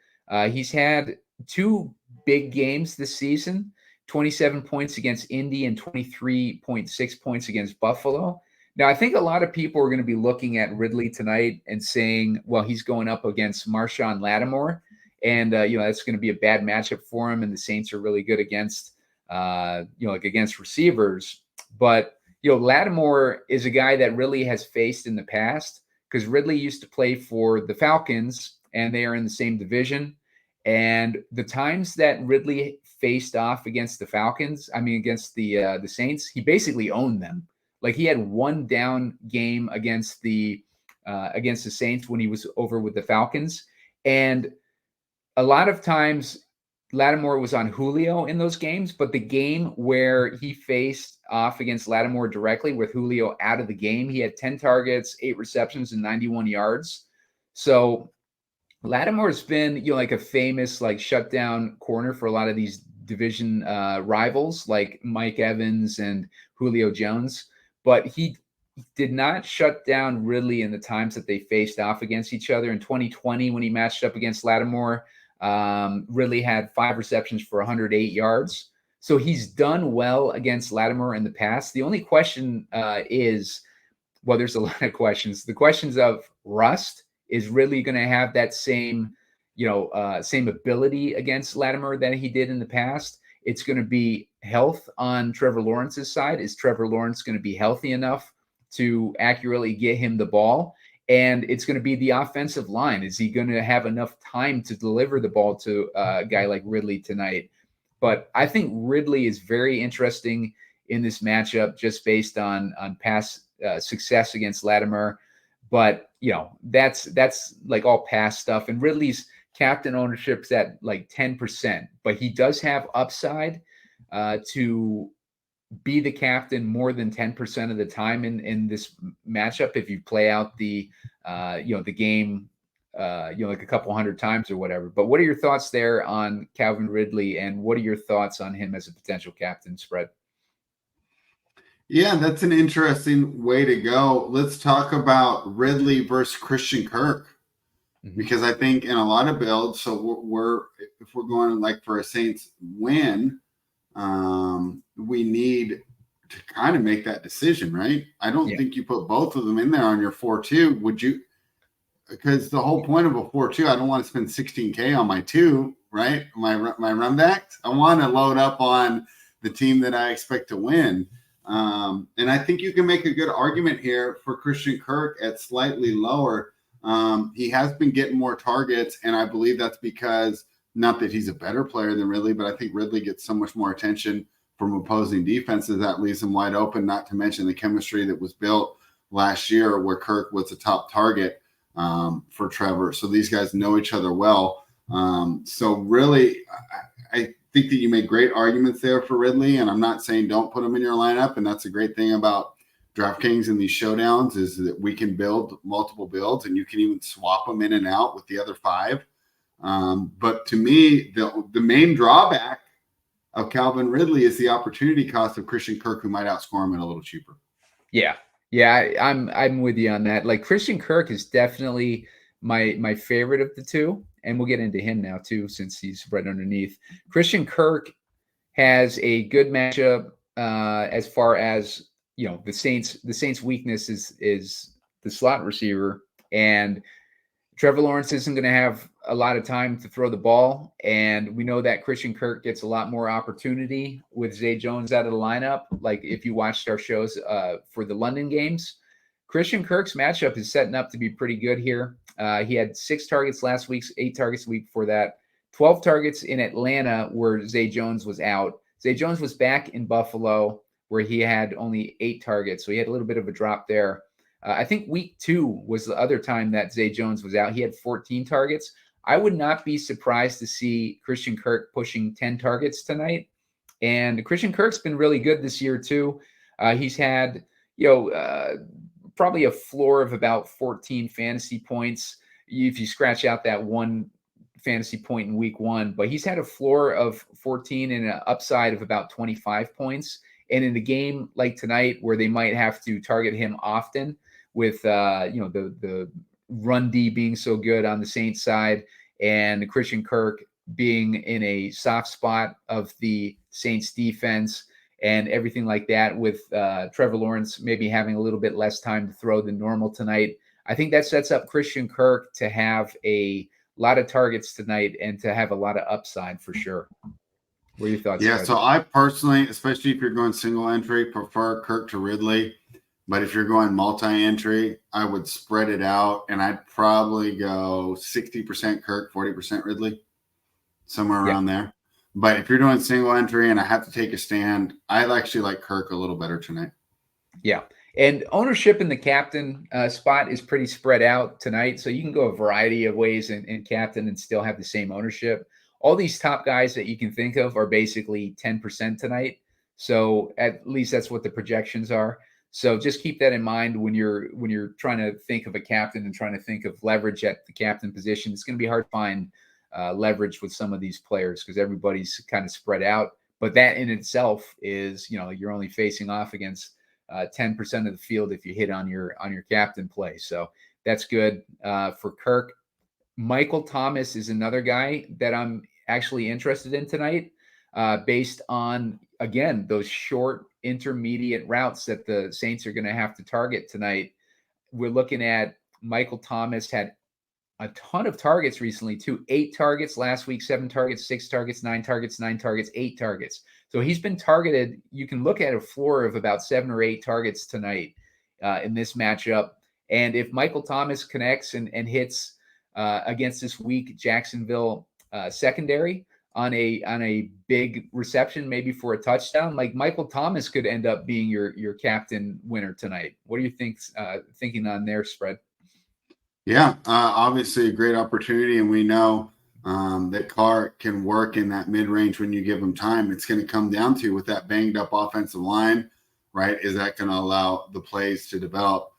He's had 2 big games this season, 27 points against Indy and 23.6 points against Buffalo. Now, I think a lot of people are going to be looking at Ridley tonight and saying, well, he's going up against Marshawn Lattimore, and that's going to be a bad matchup for him, and the Saints are really good against against receivers. But Lattimore is a guy that really has faced in the past, because Ridley used to play for the Falcons, and they are in the same division. And the times that Ridley faced off against the Falcons, against the Saints, he basically owned them. Like, he had 1 down game against the Saints when he was over with the Falcons. And a lot of times, Lattimore was on Julio in those games, but the game where he faced off against Lattimore directly with Julio out of the game, he had 10 targets, 8 receptions, and 91 yards. So Lattimore's been, like a famous shutdown corner for a lot of these division rivals like Mike Evans and Julio Jones, but he did not shut down Ridley in the times that they faced off against each other. In 2020, when he matched up against Lattimore, Ridley had 5 receptions for 108 yards. So he's done well against Lattimore in the past. The only question is, well, there's a lot of questions. The questions of rust. Is Ridley going to have that same ability against Lattimore that he did in the past? It's going to be health on Trevor Lawrence's side. Is Trevor Lawrence going to be healthy enough to accurately get him the ball? And it's going to be the offensive line. Is he going to have enough time to deliver the ball to a guy like Ridley tonight? But I think Ridley is very interesting in this matchup just based on past success against Lattimore. But, that's like all past stuff. And Ridley's captain ownership's at like 10%, but he does have upside to be the captain more than 10% of the time in this matchup. If you play out the game, like a couple hundred times or whatever. But what are your thoughts there on Calvin Ridley, and what are your thoughts on him as a potential captain spread? Yeah, that's an interesting way to go. Let's talk about Ridley versus Christian Kirk, because I think in a lot of builds, so if we're going like for a Saints win, we need to kind of make that decision, right? I don't think you put both of them in there on your 4-2. Would you? Because the whole point of a 4-2, I don't want to spend $16K on my 2, right? My run backs. I want to load up on the team that I expect to win. And I think you can make a good argument here for Christian Kirk at slightly lower. He has been getting more targets, and I believe that's because, not that he's a better player than Ridley, but I think Ridley gets so much more attention from opposing defenses that leaves him wide open, not to mention the chemistry that was built last year where Kirk was a top target for Trevor. So these guys know each other well. So really, I think that you make great arguments there for Ridley, and I'm not saying don't put him in your lineup. And that's a great thing about DraftKings and these showdowns is that we can build multiple builds, and you can even swap them in and out with the other 5. But to me, the main drawback of Calvin Ridley is the opportunity cost of Christian Kirk, who might outscore him at a little cheaper. Yeah, I'm with you on that. Like, Christian Kirk is definitely my favorite of the two, and we'll get into him now too, since he's right underneath. Christian Kirk has a good matchup as far as the Saints' weakness is the slot receiver, and Trevor Lawrence isn't going to have a lot of time to throw the ball, and we know that Christian Kirk gets a lot more opportunity with Zay Jones out of the lineup. Like, if you watched our shows for the London games, Christian Kirk's matchup is setting up to be pretty good here. He had 6 targets last week, 8 targets the week before that, 12 targets in Atlanta where Zay Jones was out. Zay Jones was back in Buffalo where he had only 8 targets, so he had a little bit of a drop there. I think week 2 was the other time that Zay Jones was out. He had 14 targets. I would not be surprised to see Christian Kirk pushing 10 targets tonight. And Christian Kirk's been really good this year too. He's had, probably a floor of about 14 fantasy points if you scratch out that one fantasy point in week 1. But he's had a floor of 14 and an upside of about 25 points. And in a game like tonight, where they might have to target him often, with the run D being so good on the Saints side, and Christian Kirk being in a soft spot of the Saints defense and everything like that, with Trevor Lawrence maybe having a little bit less time to throw than normal tonight, I think that sets up Christian Kirk to have a lot of targets tonight and to have a lot of upside for sure. What are your thoughts? Yeah, so I personally, especially if you're going single entry, prefer Kirk to Ridley. But if you're going multi-entry, I would spread it out, and I'd probably go 60% Kirk, 40% Ridley, somewhere around there. But if you're doing single entry and I have to take a stand, I actually like Kirk a little better tonight. Yeah. And ownership in the captain spot is pretty spread out tonight. So you can go a variety of ways in captain and still have the same ownership. all these top guys that you can think of are basically 10% tonight. So at least that's what the projections are. So just keep that in mind when you're trying to think of a captain and trying to think of leverage at the captain position. It's going to be hard to find leverage with some of these players because everybody's kind of spread out. But that in itself is, you're only facing off against 10% of the field if you hit on your captain play. So that's good for Kirk. Michael Thomas is another guy that I'm actually interested in tonight, based on, again, those short intermediate routes that the Saints are going to have to target tonight. We're looking at Michael Thomas had a ton of targets recently, too. 8 targets last week, 7 targets, 6 targets, 9 targets, 9 targets, 8 targets. So he's been targeted. You can look at a floor of about 7 or 8 targets tonight in this matchup. And if Michael Thomas connects and hits against this weak Jacksonville secondary on a big reception, maybe for a touchdown, like Michael Thomas could end up being your captain winner tonight. What do you think? Thinking on their spread? Yeah, obviously a great opportunity, and we know that Carr can work in that mid-range when you give him time. It's going to come down to, with that banged-up offensive line, right, is that going to allow the plays to develop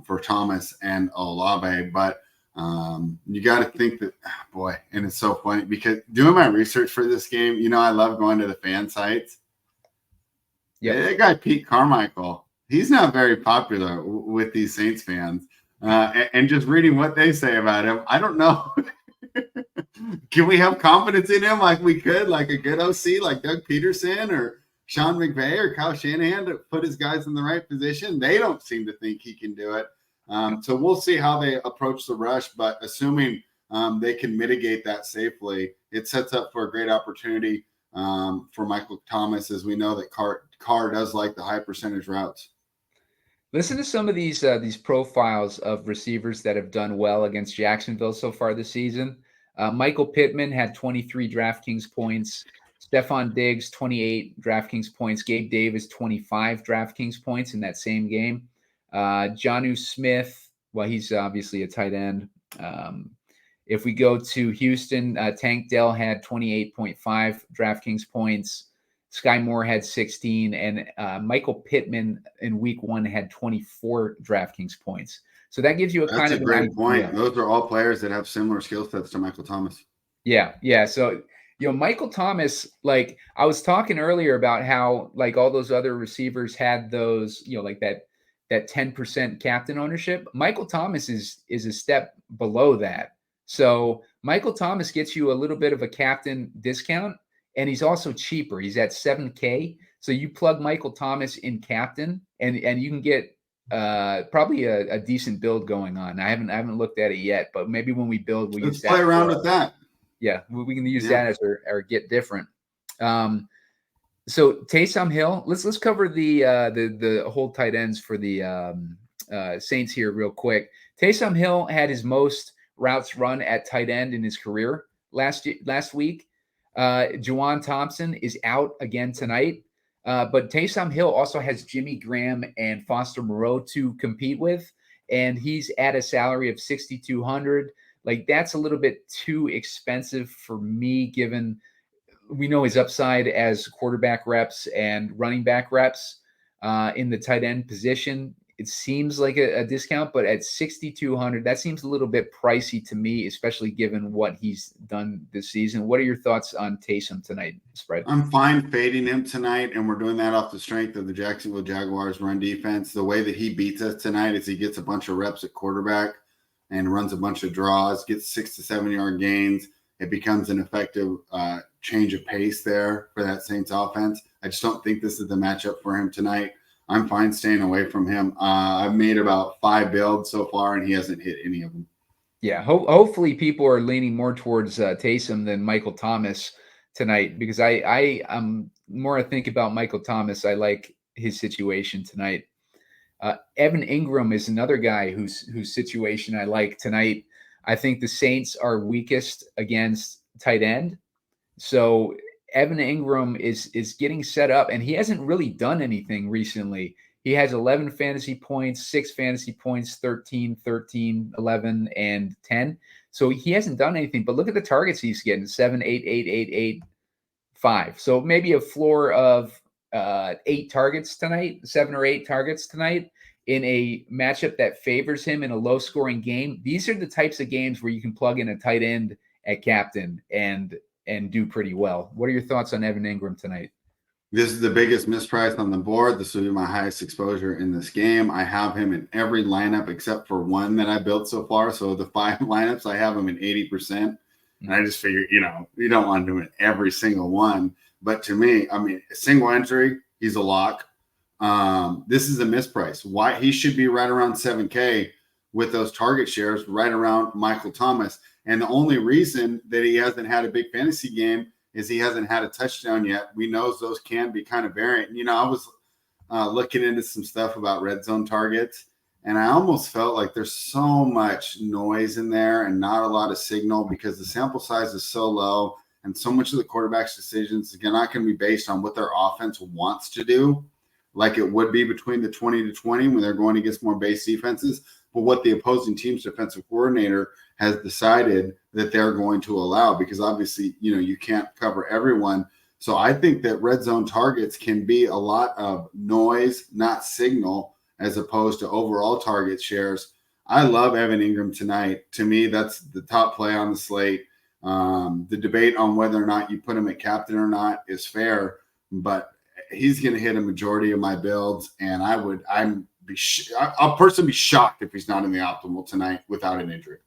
for Thomas and Olave? But you got to think that, boy, and it's so funny because doing my research for this game, I love going to the fan sites. Yeah, that guy Pete Carmichael, he's not very popular with these Saints fans. And just reading what they say about him, I don't know. Can we have confidence in him like we could, like a good OC like Doug Peterson or Sean McVay or Kyle Shanahan, to put his guys in the right position? They don't seem to think he can do it. So we'll see how they approach the rush, but assuming they can mitigate that safely, it sets up for a great opportunity for Michael Thomas, as we know that Carr does like the high percentage routes. Listen to some of these profiles of receivers that have done well against Jacksonville so far this season. Michael Pittman had 23 DraftKings points. Stephon Diggs, 28 DraftKings points. Gabe Davis, 25 DraftKings points in that same game. Jonnu Smith, well, he's obviously a tight end. If we go to Houston, Tank Dell had 28.5 DraftKings points. Sky Moore had 16, and Michael Pittman in week 1 had 24 DraftKings points. So that gives you That's a great point. Those are all players that have similar skill sets to Michael Thomas. Yeah. So, Michael Thomas, like I was talking earlier about how like all those other receivers had those, like that 10% captain ownership. Michael Thomas is a step below that. So Michael Thomas gets you a little bit of a captain discount. And he's also cheaper. He's at $7K. So you plug Michael Thomas in captain, and you can get probably a decent build going on. I haven't looked at it yet, but maybe when we build, let's play around with that. Yeah, we can use that as our get different. So Taysom Hill, let's cover the whole tight ends for the Saints here real quick. Taysom Hill had his most routes run at tight end in his career last week. Juwan Thompson is out again tonight, but Taysom Hill also has Jimmy Graham and Foster Moreau to compete with, and he's at a salary of $6,200. Like that's a little bit too expensive for me, given we know his upside as quarterback reps and running back reps in the tight end position. It seems like a discount, but at $6,200, that seems a little bit pricey to me, especially given what he's done this season. What are your thoughts on Taysom tonight, Spread? I'm fine fading him tonight, and we're doing that off the strength of the Jacksonville Jaguars run defense. The way that he beats us tonight is he gets a bunch of reps at quarterback and runs a bunch of draws, gets 6 to 7 yard gains. It becomes an effective change of pace there for that Saints offense. I just don't think this is the matchup for him tonight. I'm fine staying away from him. I've made about 5 builds so far, and he hasn't hit any of them. Yeah, hopefully people are leaning more towards Taysom than Michael Thomas tonight, because I'm more I think about Michael Thomas. I like his situation tonight. Evan Ingram is another guy whose situation I like tonight. I think the Saints are weakest against tight end. So Evan Ingram is getting set up, and he hasn't really done anything recently. He has 11 fantasy points, 6 fantasy points, 13, 11, and 10. So he hasn't done anything, but look at the targets he's getting: 7, 8, 8, 8, 8, 5. So maybe a floor of 8 targets tonight, 7 or 8 targets tonight in a matchup that favors him in a low scoring game. These are the types of games where you can plug in a tight end at captain and do pretty well. What are your thoughts on Evan Ingram tonight? This is the biggest misprice on the board. This will be my highest exposure in this game. I have him in every lineup except for one that I built so far. So the 5 lineups, I have him in 80%. And I just figure, you don't want to do it every single one. But to me, I mean, a single entry, he's a lock. This is a misprice. Why he should be right around 7K with those target shares, right around Michael Thomas. And the only reason that he hasn't had a big fantasy game is he hasn't had a touchdown yet. We know those can be kind of variant. I was looking into some stuff about red zone targets, and I almost felt like there's so much noise in there and not a lot of signal because the sample size is so low, and so much of the quarterback's decisions are not going to be based on what their offense wants to do, like it would be between the 20 to 20 when they're going against more base defenses, but what the opposing team's defensive coordinator has decided that they're going to allow, because obviously, you can't cover everyone. So I think that red zone targets can be a lot of noise, not signal, as opposed to overall target shares. I love Evan Ingram tonight. To me, that's the top play on the slate. The debate on whether or not you put him at captain or not is fair, but he's going to hit a majority of my builds, and I'll personally be shocked if he's not in the optimal tonight without an injury.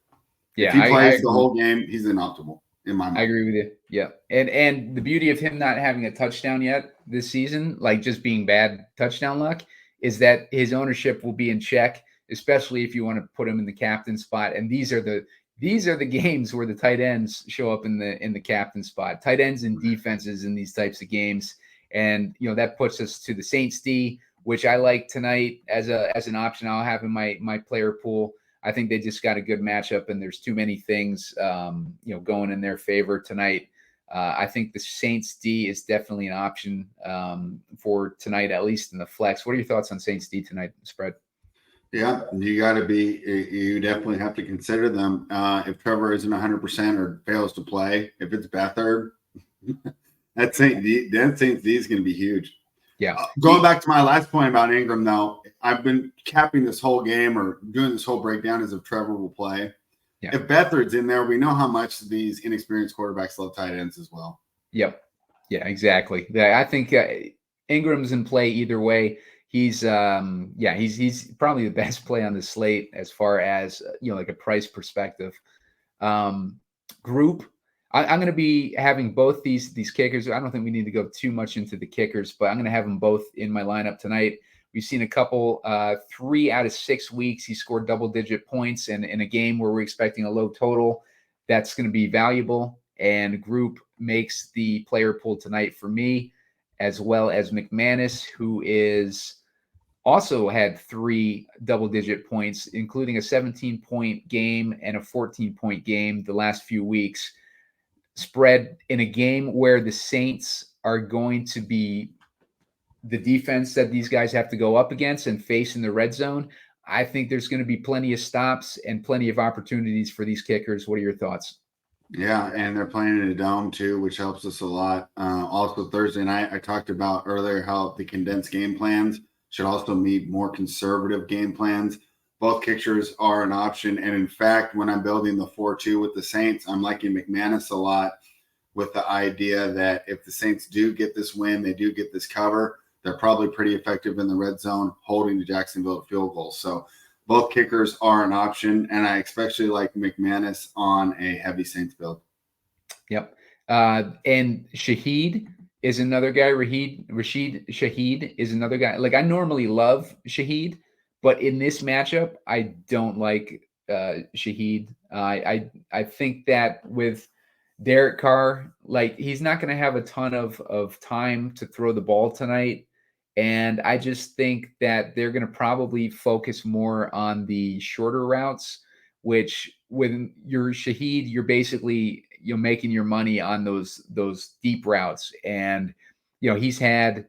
Yeah, if he plays the whole game, he's in optimal in my mind. I agree with you. Yeah, and the beauty of him not having a touchdown yet this season, like just being bad touchdown luck, is that his ownership will be in check, especially if you want to put him in the captain spot. And these are the games where the tight ends show up in the captain spot. Tight ends and defenses in these types of games, and that puts us to the Saints D, which I like tonight as an option. I'll have in my player pool. I think they just got a good matchup, and there's too many things, going in their favor tonight. I think the Saints D is definitely an option for tonight, at least in the flex. What are your thoughts on Saints D tonight spread? Yeah, you definitely have to consider them. If Trevor isn't 100% or fails to play, if it's Beathard, that Saints D is going to be huge. Yeah. Going back to my last point about Ingram, though, I've been capping this whole game or doing this whole breakdown as if Trevor will play. Yeah. If Beathard's in there, we know how much these inexperienced quarterbacks love tight ends as well. Yep. Yeah, exactly. I think Ingram's in play either way. He's probably the best play on the slate as far as like a price perspective. Group. I'm going to be having both these kickers. I don't think we need to go too much into the kickers, but I'm going to have them both in my lineup tonight. We've seen a couple, 3 out of 6 weeks, he scored double-digit points, and in a game where we're expecting a low total, that's going to be valuable. And Group makes the player pool tonight for me, as well as McManus, who is also had 3 double-digit points, including a 17-point game and a 14-point game the last few weeks. Spread in a game where the Saints are going to be the defense that these guys have to go up against and face in the red zone. I think there's going to be plenty of stops and plenty of opportunities for these kickers. What are your thoughts? Yeah, and they're playing in a dome too, which helps us a lot. Also, Thursday night, I talked about earlier how the condensed game plans should also meet more conservative game plans. Both kickers are an option. And in fact, when I'm building the 4-2 with the Saints, I'm liking McManus a lot with the idea that if the Saints do get this win, they do get this cover, they're probably pretty effective in the red zone, holding the Jacksonville field goal. So both kickers are an option, and I especially like McManus on a heavy Saints build. Yep. And Shaheed is another guy. Rashid Shaheed is another guy. Like, I normally love Shaheed, but in this matchup, I don't like Shaheed. I think that with Derek Carr, like, he's not going to have a ton of time to throw the ball tonight. And I just think that they're going to probably focus more on the shorter routes, which with your Shaheed, you're basically making your money on those deep routes. And he's had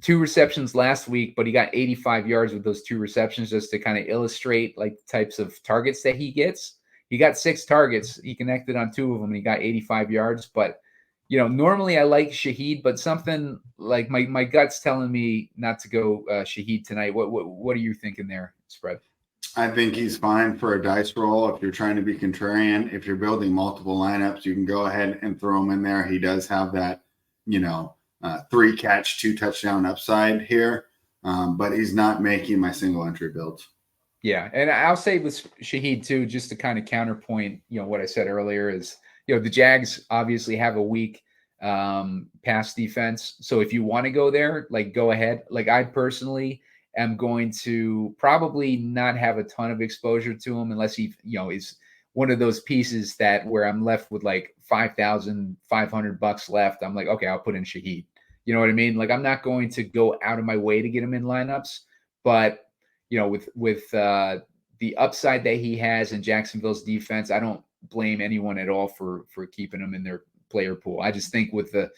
2 receptions last week, but he got 85 yards with those 2 receptions, just to kind of illustrate like the types of targets that he gets. he got 6 targets. He connected on 2 of them, and he got 85 yards. But, normally I like Shaheed, but something like my gut's telling me not to go Shaheed tonight. What are you thinking there, Spread? I think he's fine for a dice roll if you're trying to be contrarian. If you're building multiple lineups, you can go ahead and throw him in there. He does have that, 3 catch, 2 touchdown upside here, but he's not making my single entry builds. Yeah, and I'll say with Shaheed too, just to kind of counterpoint, what I said earlier is, the Jags obviously have a weak pass defense. So if you want to go there, like, go ahead. Like, I personally am going to probably not have a ton of exposure to him unless he, is one of those pieces that where I'm left with like $5,500 left. I'm like, okay, I'll put in Shaheed. You know what I mean? Like, I'm not going to go out of my way to get him in lineups, but with the upside that he has in Jacksonville's defense, I don't blame anyone at all for keeping him in their player pool. I just think with the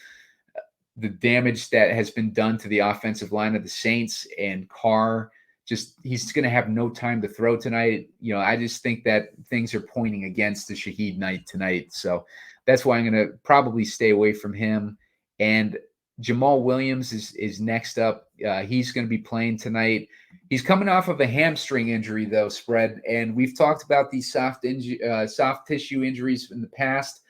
damage that has been done to the offensive line of the Saints and Carr, he's going to have no time to throw tonight. I just think that things are pointing against the Shaheed night tonight. So that's why I'm going to probably stay away from him. And Jamal Williams is next up. He's going to be playing tonight. He's coming off of a hamstring injury, though, Spread. And we've talked about these soft tissue injuries in the past.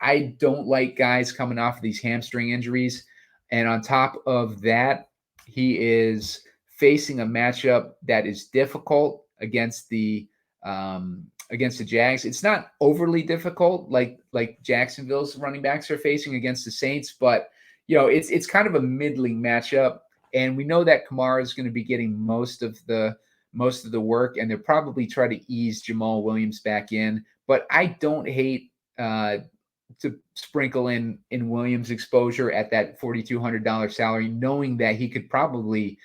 I don't like guys coming off of these hamstring injuries. And on top of that, he is facing a matchup that is difficult against the Jags. It's not overly difficult like Jacksonville's running backs are facing against the Saints, but it's kind of a middling matchup. And we know that Kamara is going to be getting most of the work, and they'll probably try to ease Jamal Williams back in. But I don't hate to sprinkle in Williams exposure at that $4,200 salary, knowing that he could probably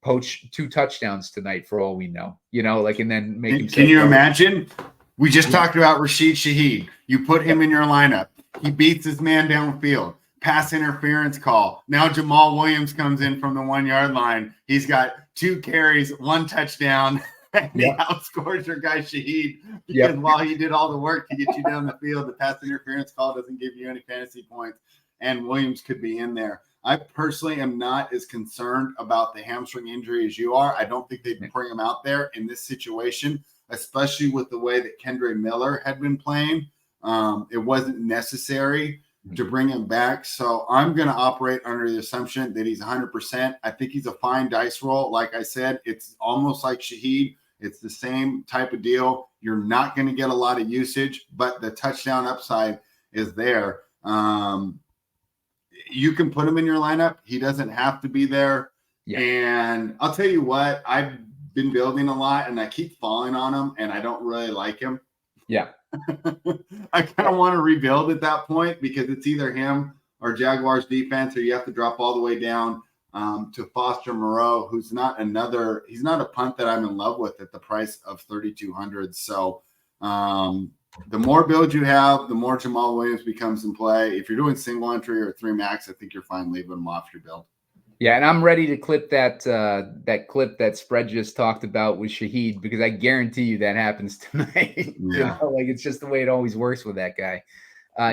poach 2 touchdowns tonight for all we know, and then make him. Can you imagine? We just talked about Rashid Shaheed. You put him in your lineup. He beats his man downfield. Pass interference call. Now Jamal Williams comes in from the 1 yard line. He's got 2 carries, 1 touchdown. And he outscores your guy Shaheed because while he did all the work to get you down the field, the pass interference call doesn't give you any fantasy points, and Williams could be in there. I personally am not as concerned about the hamstring injury as you are. I don't think they'd bring him out there in this situation, especially with the way that Kendre Miller had been playing. It wasn't necessary to bring him back. So I'm going to operate under the assumption that he's 100%. I think he's a fine dice roll. Like I said, it's almost like Shaheed. It's the same type of deal. You're not going to get a lot of usage, but the touchdown upside is there. You can put him in your lineup. He doesn't have to be there. Yeah. And I'll tell you what, I've been building a lot and I keep falling on him and I don't really like him. Yeah. I kind of want to rebuild at that point because it's either him or Jaguars defense, or you have to drop all the way down to Foster Moreau, who's he's not a punt that I'm in love with at the price of $3,200. So the more build you have, the more Jamal Williams becomes in play. If you're doing single entry or 3 max, I think you're fine leaving him off your build. Yeah, and I'm ready to clip that clip that Spread just talked about with Shaheed, because I guarantee you that happens tonight. Yeah. It's just the way it always works with that guy.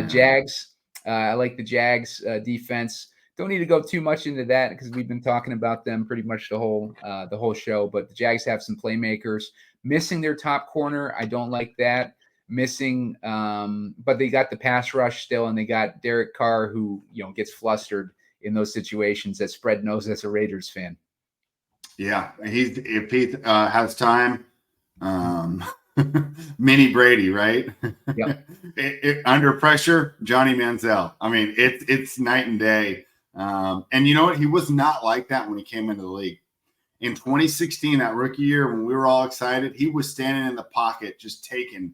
Jags, I like the Jags defense. Don't need to go too much into that because we've been talking about them pretty much the whole show. But the Jags have some playmakers. Missing their top corner, I don't like that. Missing, but they got the pass rush still, and they got Derek Carr, who gets flustered in those situations that Spread knows as a Raiders fan. Yeah, if he has time, mini Brady, right? Yep. Under pressure, Johnny Manziel. I mean, it's night and day. And you know what? He was not like that when he came into the league. In 2016, that rookie year, when we were all excited, he was standing in the pocket, just taking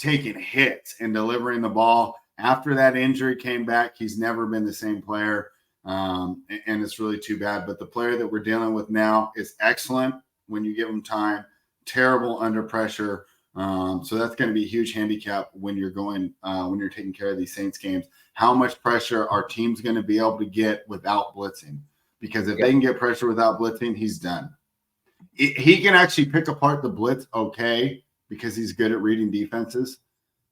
hits and delivering the ball. After that injury came back, he's never been the same player. And it's really too bad. But the player that we're dealing with now is excellent when you give him time, terrible under pressure. So that's going to be a huge handicap when you're taking care of these Saints games. How much pressure are teams going to be able to get without blitzing? Because if they can get pressure without blitzing, he's done. He can actually pick apart the blitz okay, because he's good at reading defenses.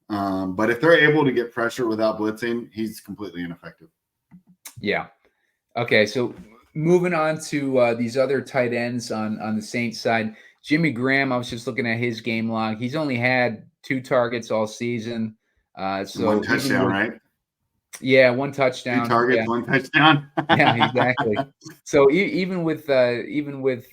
But if they're able to get pressure without blitzing, he's completely ineffective. Yeah. Okay, so moving on to these other tight ends on the Saints side. Jimmy Graham, I was just looking at his game log. He's only had 2 targets all season. So one touchdown, right? Yeah, 1 touchdown. 2 targets, yeah. 1 touchdown. Yeah, exactly. So even with like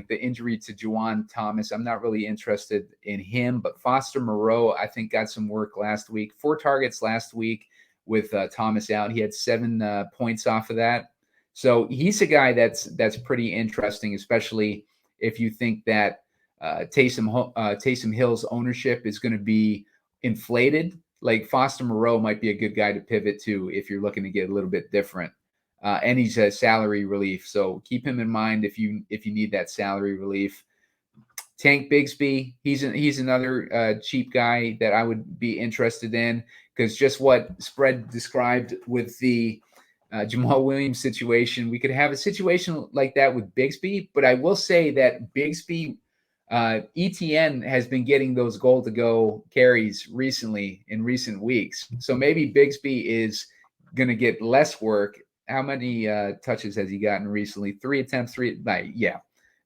the injury to Juwan Thomas, I'm not really interested in him. But Foster Moreau, I think, got some work last week. 4 targets last week with Thomas out. He had 7 points off of that. So he's a guy that's pretty interesting, especially if you think that Taysom Hill's ownership is going to be inflated. Like Foster Moreau might be a good guy to pivot to if you're looking to get a little bit different. And he's a salary relief, so keep him in mind if you need that salary relief. Tank Bigsby, he's another cheap guy that I would be interested in, because just what Spread described with the Jamal Williams situation, we could have a situation like that with Bigsby. But I will say that Bigsby, ETN has been getting those goal-to-go carries recently in recent weeks. So maybe Bigsby is going to get less work. How many touches has he gotten recently? 3 attempts, 3. Yeah.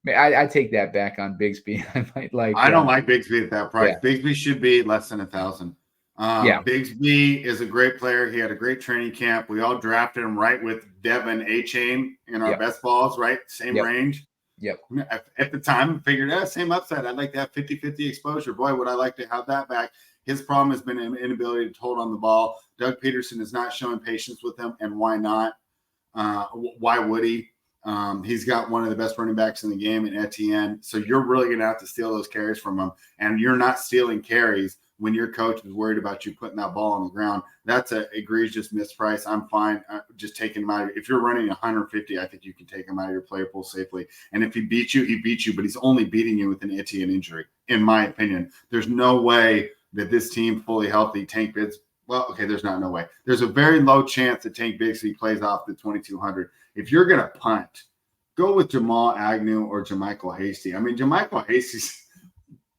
I take that back on Bigsby. I don't like Bigsby at that price. Yeah. Bigsby should be less than 1,000. Bigsby is a great player. He had a great training camp. We all drafted him right with Devin A-Chain in our best balls, right? Same range. Yep. At the time, I figured, same upside. I'd like to have 50-50 exposure. Boy, would I like to have that back. His problem has been an inability to hold on the ball. Doug Peterson is not showing patience with him, and why not? Why would he? He's got one of the best running backs in the game in Etienne. So you're really going to have to steal those carries from him. And you're not stealing carries when your coach is worried about you putting that ball on the ground. That's an egregious misprice. I'm fine just taking him out. If you're running 150, I think you can take him out of your player pool safely. And if he beats you, he beats you, but he's only beating you with an Etienne injury, in my opinion. There's no way that this team fully healthy, Tank Bigsby. Well, okay, there's not no way. There's a very low chance that Tank Bigsby plays off the 2,200. If you're going to punt, go with Jamal Agnew or JaMycal Hasty. I mean, JaMycal Hasty's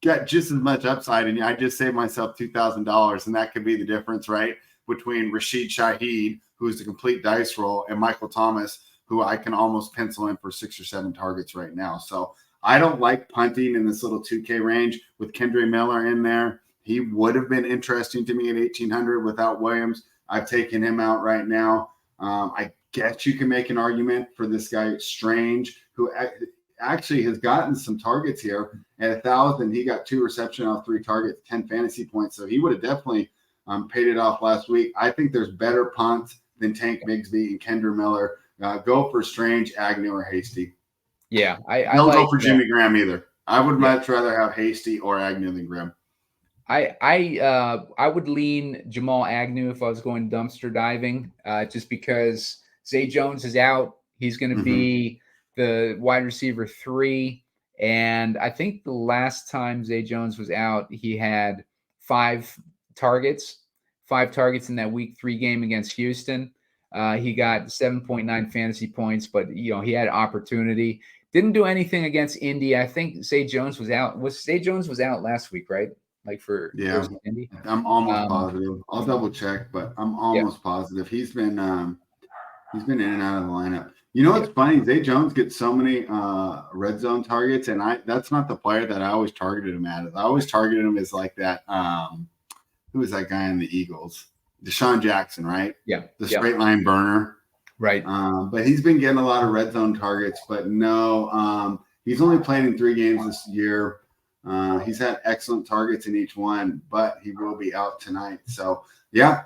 got just as much upside, and I just saved myself $2,000, and that could be the difference, right, between Rashid Shaheed, who's a complete dice roll, and Michael Thomas, who I can almost pencil in for 6 or 7 targets right now. So I don't like punting in this little 2K range with Kendre Miller in there. He would have been interesting to me at 1,800 without Williams. I've taken him out right now. I guess you can make an argument for this guy, Strange, who actually has gotten some targets here. At 1,000, he got 2 reception off 3 targets, 10 fantasy points. So he would have definitely paid it off last week. I think there's better punts than Tank Bigsby and Kendre Miller. Go for Strange, Agnew, or Hasty. Yeah, I don't go for Jimmy Graham either. I would much rather have Hasty or Agnew than Graham. I would lean Jamal Agnew if I was going dumpster diving, just because Zay Jones is out. He's going to be the wide receiver 3. And I think the last time Zay Jones was out, he had 5 targets in that week 3 game against Houston. He got 7.9 fantasy points, but he had opportunity. Didn't do anything against Indy. I think Zay Jones was out. Zay Jones was out last week, right? Like for Indy? I'm almost positive. I'll double check, but I'm almost positive. He's been in and out of the lineup. You know what's funny? Zay Jones gets so many red zone targets, and that's not the player that I always targeted him at. I always targeted him as like that. Who was that guy in the Eagles? Deshaun Jackson, right? Yeah. The straight line burner. Right. But he's been getting a lot of red zone targets, but no, he's only played in 3 games this year. He's had excellent targets in each one, but he will be out tonight. So, yeah,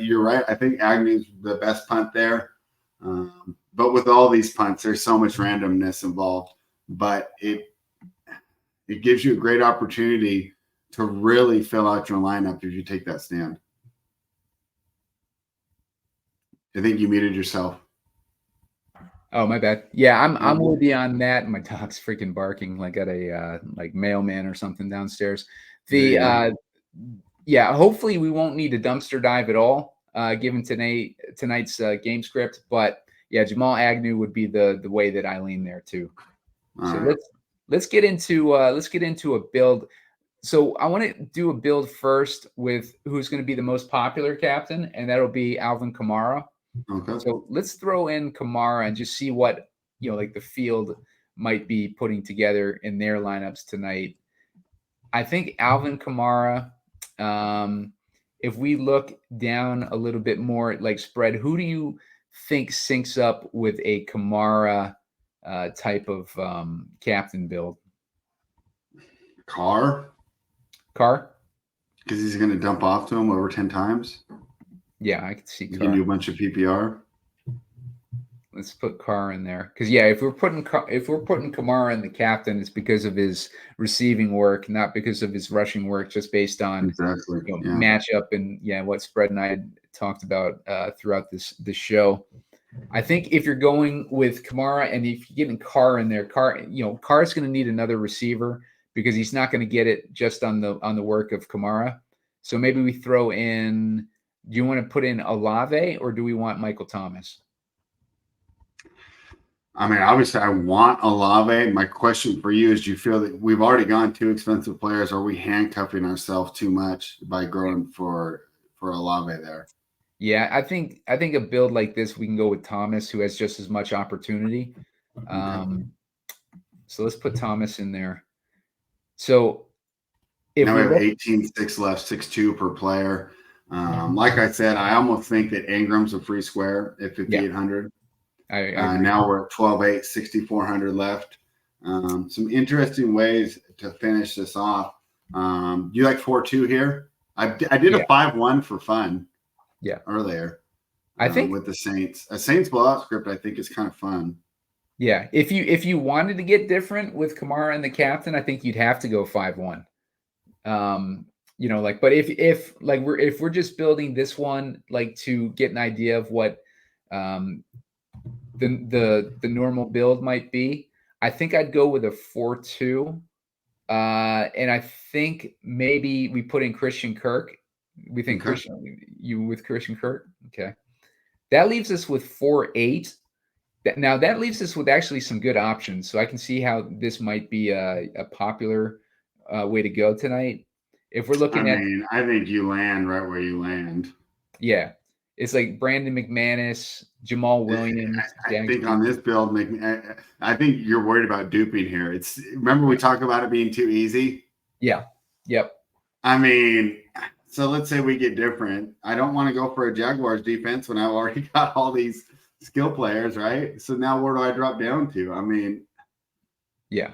you're right. I think Agnew's the best punt there. But with all these punts, there's so much randomness involved. But it gives you a great opportunity to really fill out your lineup if you take that stand. I think you muted yourself. Oh, my bad. Yeah, I'm with you on that. My dog's freaking barking like at a mailman or something downstairs. Hopefully we won't need a dumpster dive at all, given tonight's game script. But yeah, Jamal Agnew would be the way that I lean there too. So let's get into a build. So I want to do a build first with who's going to be the most popular captain, and that'll be Alvin Kamara. Okay. So let's throw in Kamara and just see what, like the field might be putting together in their lineups tonight. I think Alvin Kamara, if we look down a little bit more like spread, who do you think syncs up with a Kamara type of captain build? Carr, Carr? because he's going to dump off to him over 10 times. Yeah, I could see You Carr. can do a bunch of PPR. Let's put Carr in there because if we're putting Kamara in the captain, it's because of his receiving work, not because of his rushing work. Just based on matchup and what Spread and I had talked about throughout this show. I think if you're going with Kamara and if you're getting Carr in there, Carr's going to need another receiver because he's not going to get it just on the work of Kamara. So maybe we throw in. Do you want to put in Olave or do we want Michael Thomas? I mean, obviously, I want Olave. My question for you is: do you feel that we've already gone too expensive players? Are we handcuffing ourselves too much by going for Olave there? Yeah, I think a build like this, we can go with Thomas, who has just as much opportunity. So let's put Thomas in there. So if now we have 18.6 left, 6.2 per player. Like I said, I almost think that Ingram's a free square at 5,800. Now we're at 12.8, 6,400 left. Some interesting ways to finish this off. Do you like 4-2 here? I did a 5-1 for fun. Yeah, earlier. I think with the Saints, a Saints blowout script, I think is kind of fun. Yeah, if you wanted to get different with Kamara and the captain, I think you'd have to go 5-1. But if we're just building this one to get an idea of what the normal build might be, I think I'd go with a 4-2. And I think maybe we put in Christian Kirk. We think Christian Kirk. Okay. That leaves us with 4-8. Now that leaves us with actually some good options. So I can see how this might be a popular way to go tonight. If we're looking I think you land right where you land. Yeah. It's like Brandon McManus, Jamal Williams. I think on this build, I think you're worried about duping here. Remember we talked about it being too easy? Yeah. Yep. I mean, so let's say we get different. I don't want to go for a Jaguars defense when I've already got all these skill players, right? So now where do I drop down to? I mean, yeah.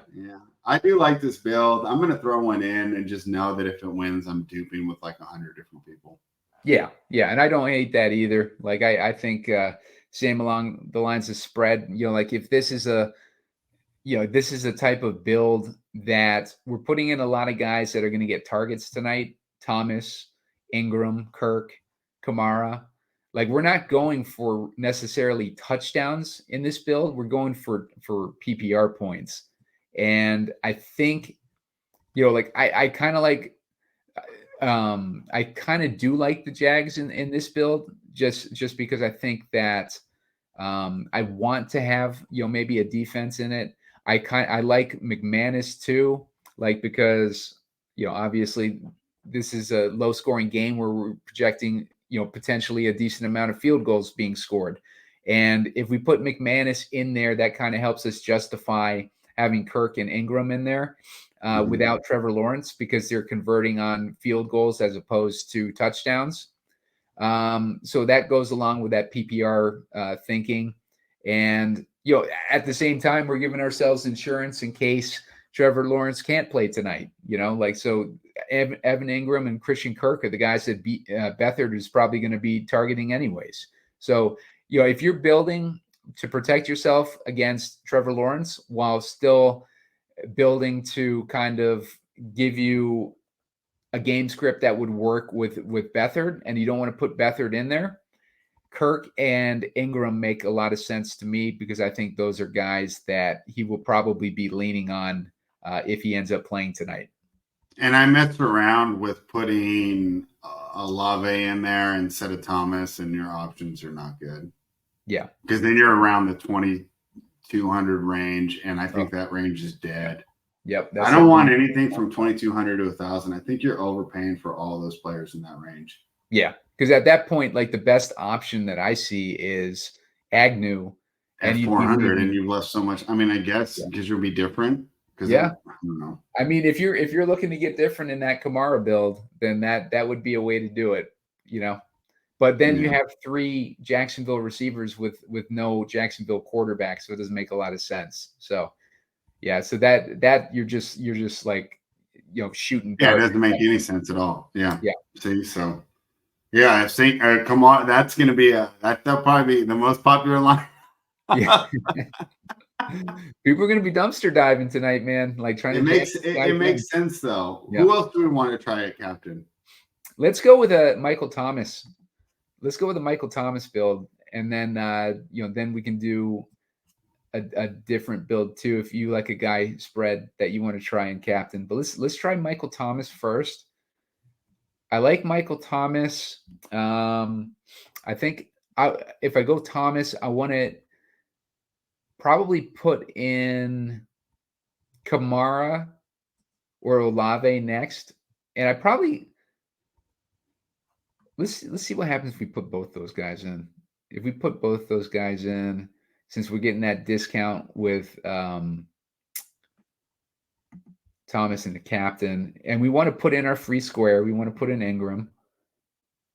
I do like this build. I'm going to throw one in and just know that if it wins, I'm duping with like 100 different people. Yeah. And I don't hate that either. Like I think same along the lines of spread, if this is a type of build that we're putting in a lot of guys that are going to get targets tonight. Thomas, Ingram, Kirk, Kamara. Like we're not going for necessarily touchdowns in this build. We're going for PPR points. And I think, I kind of like, I kind of do like the Jags in this build just because I think that I want to have, maybe a defense in it. I like McManus too, because, obviously this is a low scoring game where we're projecting, potentially a decent amount of field goals being scored. And if we put McManus in there, that kind of helps us justify having Kirk and Ingram in there without Trevor Lawrence because they're converting on field goals as opposed to touchdowns. So that goes along with that PPR thinking. And, at the same time, we're giving ourselves insurance in case Trevor Lawrence can't play tonight, so Evan Ingram and Christian Kirk are the guys that Beathard is probably going to be targeting anyways. So, if you're building to protect yourself against Trevor Lawrence while still building to kind of give you a game script that would work with Beathard, and you don't want to put Beathard in there, Kirk and Ingram make a lot of sense to me because I think those are guys that he will probably be leaning on if he ends up playing tonight. And I messed around with putting Olave in there instead of Thomas, and your options are not good. Yeah. Because then you're around the 2,200 range, and I think that range is dead. Yep. I don't want anything from 2,200 to 1,000. I think you're overpaying for all those players in that range. Yeah, because at that point, like the best option that I see is Agnew, At and you'd be 400, leaving. and you've left so much. I mean, I guess because you'll be different. Yeah, I don't know. I mean, if you're looking to get different in that Kamara build, then that would be a way to do it. But then you have 3 Jacksonville receivers with no Jacksonville quarterback, so it doesn't make a lot of sense. So yeah, so that you're just like shooting. Yeah, it doesn't make any sense at all. Yeah. Yeah. See, so yeah, come on, that's gonna be that'll probably be the most popular line. Yeah. People are going to be dumpster diving tonight, man. Like trying it to makes sense though. Yeah. Who else do we want to try at captain? Let's go with a Michael Thomas. Let's go with a Michael Thomas build, and then then we can do a different build too if you like a guy spread that you want to try and captain. But let's try Michael Thomas first. I like Michael Thomas. I think if I go Thomas, I want to probably put in Kamara or Olave next, and I probably let's see what happens if we put both those guys in. If we put both those guys in, since we're getting that discount with Thomas and the captain, and we want to put in our free square, we want to put in Ingram.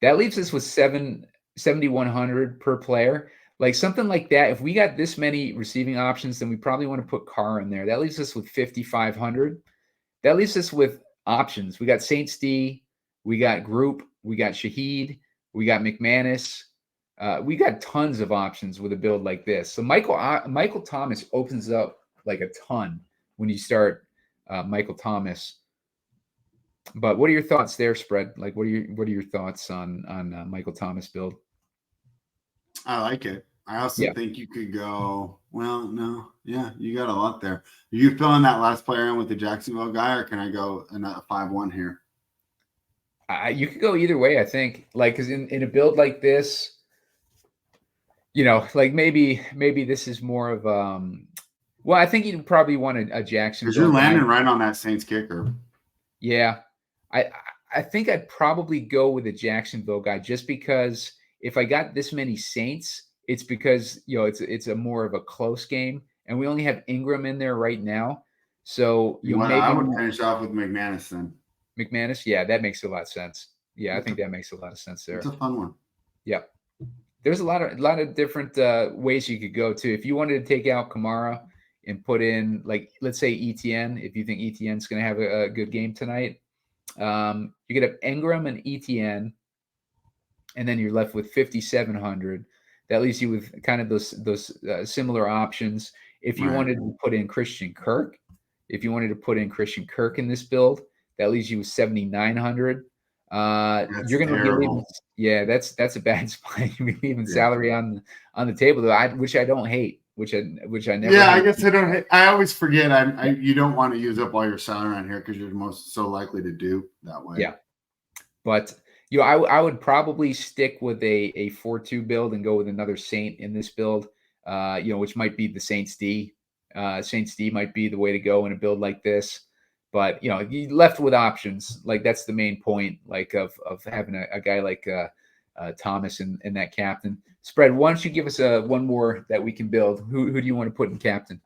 That leaves us with 7,100 per player. Like something like that. If we got this many receiving options, then we probably want to put Carr in there. That leaves us with 5,500. That leaves us with options. We got Saints D, we got Group, we got Shaheed, we got McManus. We got tons of options with a build like this. So Michael Thomas opens up like a ton when you start Michael Thomas. But what are your thoughts there, Spread? Like, what are your thoughts on Michael Thomas build? I like it. I also think you could go, well, no. Yeah, you got a lot there. Are you filling that last player in with the Jacksonville guy, or can I go another 5-1 here? You could go either way, I think. Like, because in a build like this, like maybe this is more of well, I think you'd probably want a Jacksonville. Because you're landing right on that Saints kicker. Yeah. I think I'd probably go with a Jacksonville guy just because if I got this many Saints, it's because it's a more of a close game, and we only have Ingram in there right now. So maybe I would finish off with McManus then. McManus, yeah, that makes a lot of sense. Yeah, I think that makes a lot of sense there. It's a fun one. Yeah, there's a lot of different ways you could go too. If you wanted to take out Kamara and put in, like, let's say ETN, if you think ETN's going to have a good game tonight, you could have Ingram and ETN, and then you're left with 5,700. That leaves you with kind of those similar options. If you wanted to put in Christian Kirk, in this build, that leaves you with 7,900. You're going to be leaving. Yeah, that's a bad spot. You're leaving salary on the table, though, which I don't hate. Which I never. Yeah, I guess I don't hate. I always forget. You don't want to use up all your salary on here because you're so likely to do that way. Yeah, but I would probably stick with a 4-2 build and go with another Saint in this build. Which might be the Saints D. Saints D might be the way to go in a build like this. But you left with options. Like that's the main point. Like of having a guy like Thomas in that captain. Spread, why don't you give us one more that we can build? Who do you want to put in captain?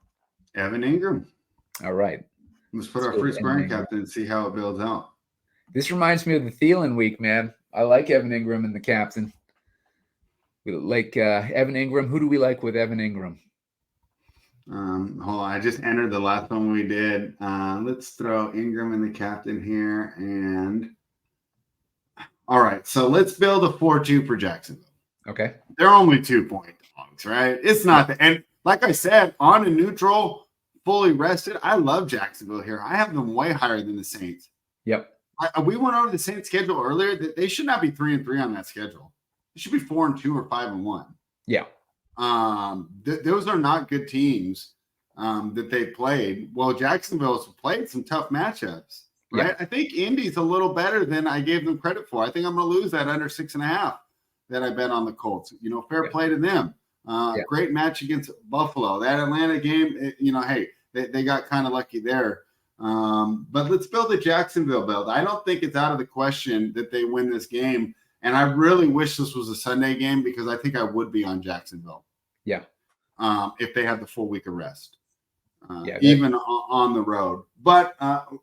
Evan Ingram. All right. Let's put our free square in captain and see how it builds out. This reminds me of the Thielen week, man. I like Evan Ingram in the captain. We like Evan Ingram. Who do we like with Evan Ingram? Hold on. I just entered the last one we did. Let's throw Ingram in the captain here. And all right. So let's build a 4-2 for Jacksonville. Okay. They're only 2-point dogs, right? It's not and like I said, on a neutral, fully rested, I love Jacksonville here. I have them way higher than the Saints. Yep. We went over the Saints schedule earlier. They should not be 3-3 on that schedule. It should be 4-2 or 5-1. Yeah. Those are not good teams that they played. Well, Jacksonville's played some tough matchups, right? Yeah. I think Indy's a little better than I gave them credit for. I think I'm going to lose that under 6.5 that I bet on the Colts. Fair play to them. Great match against Buffalo. That Atlanta game, hey, they got kind of lucky there. But let's build a Jacksonville build. I don't think it's out of the question that they win this game. And I really wish this was a Sunday game because I think I would be on Jacksonville. Yeah. If they had the full week of rest. Yeah, even on the road. But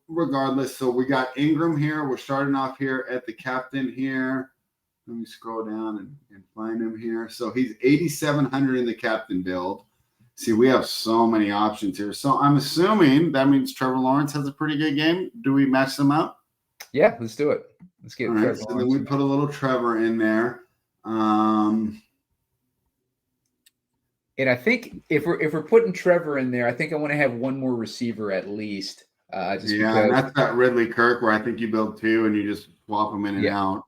regardless, so we got Ingram here. We're starting off here at the captain here. Let me scroll down and find him here. So he's 8,700 in the captain build. See, we have so many options here. So I'm assuming that means Trevor Lawrence has a pretty good game. Do we match them up? Yeah, let's do it. Let's get Trevor. So then we put a little Trevor in there. And I think if we're putting Trevor in there, I think I want to have one more receiver at least. Because and that's that Ridley Kirk where I think you build two and you just swap them in and out.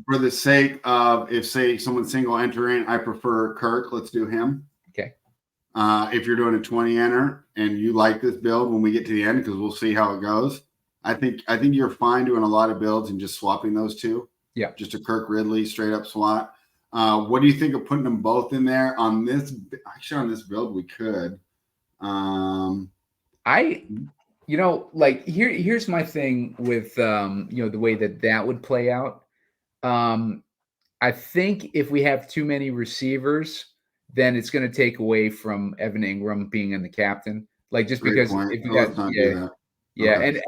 For the sake of if say someone's single entering, I prefer Kirk. Let's do him. Okay. If you're doing a 20 enter and you like this build when we get to the end, because we'll see how it goes. I think you're fine doing a lot of builds and just swapping those two. Yeah. Just a Kirk Ridley straight up swap. What do you think of putting them both in there on this? Actually, on this build, we could. Here's my thing with the way that would play out. I think if we have too many receivers, then it's going to take away from Evan Ingram being in the captain. Like just Great because point. if you got and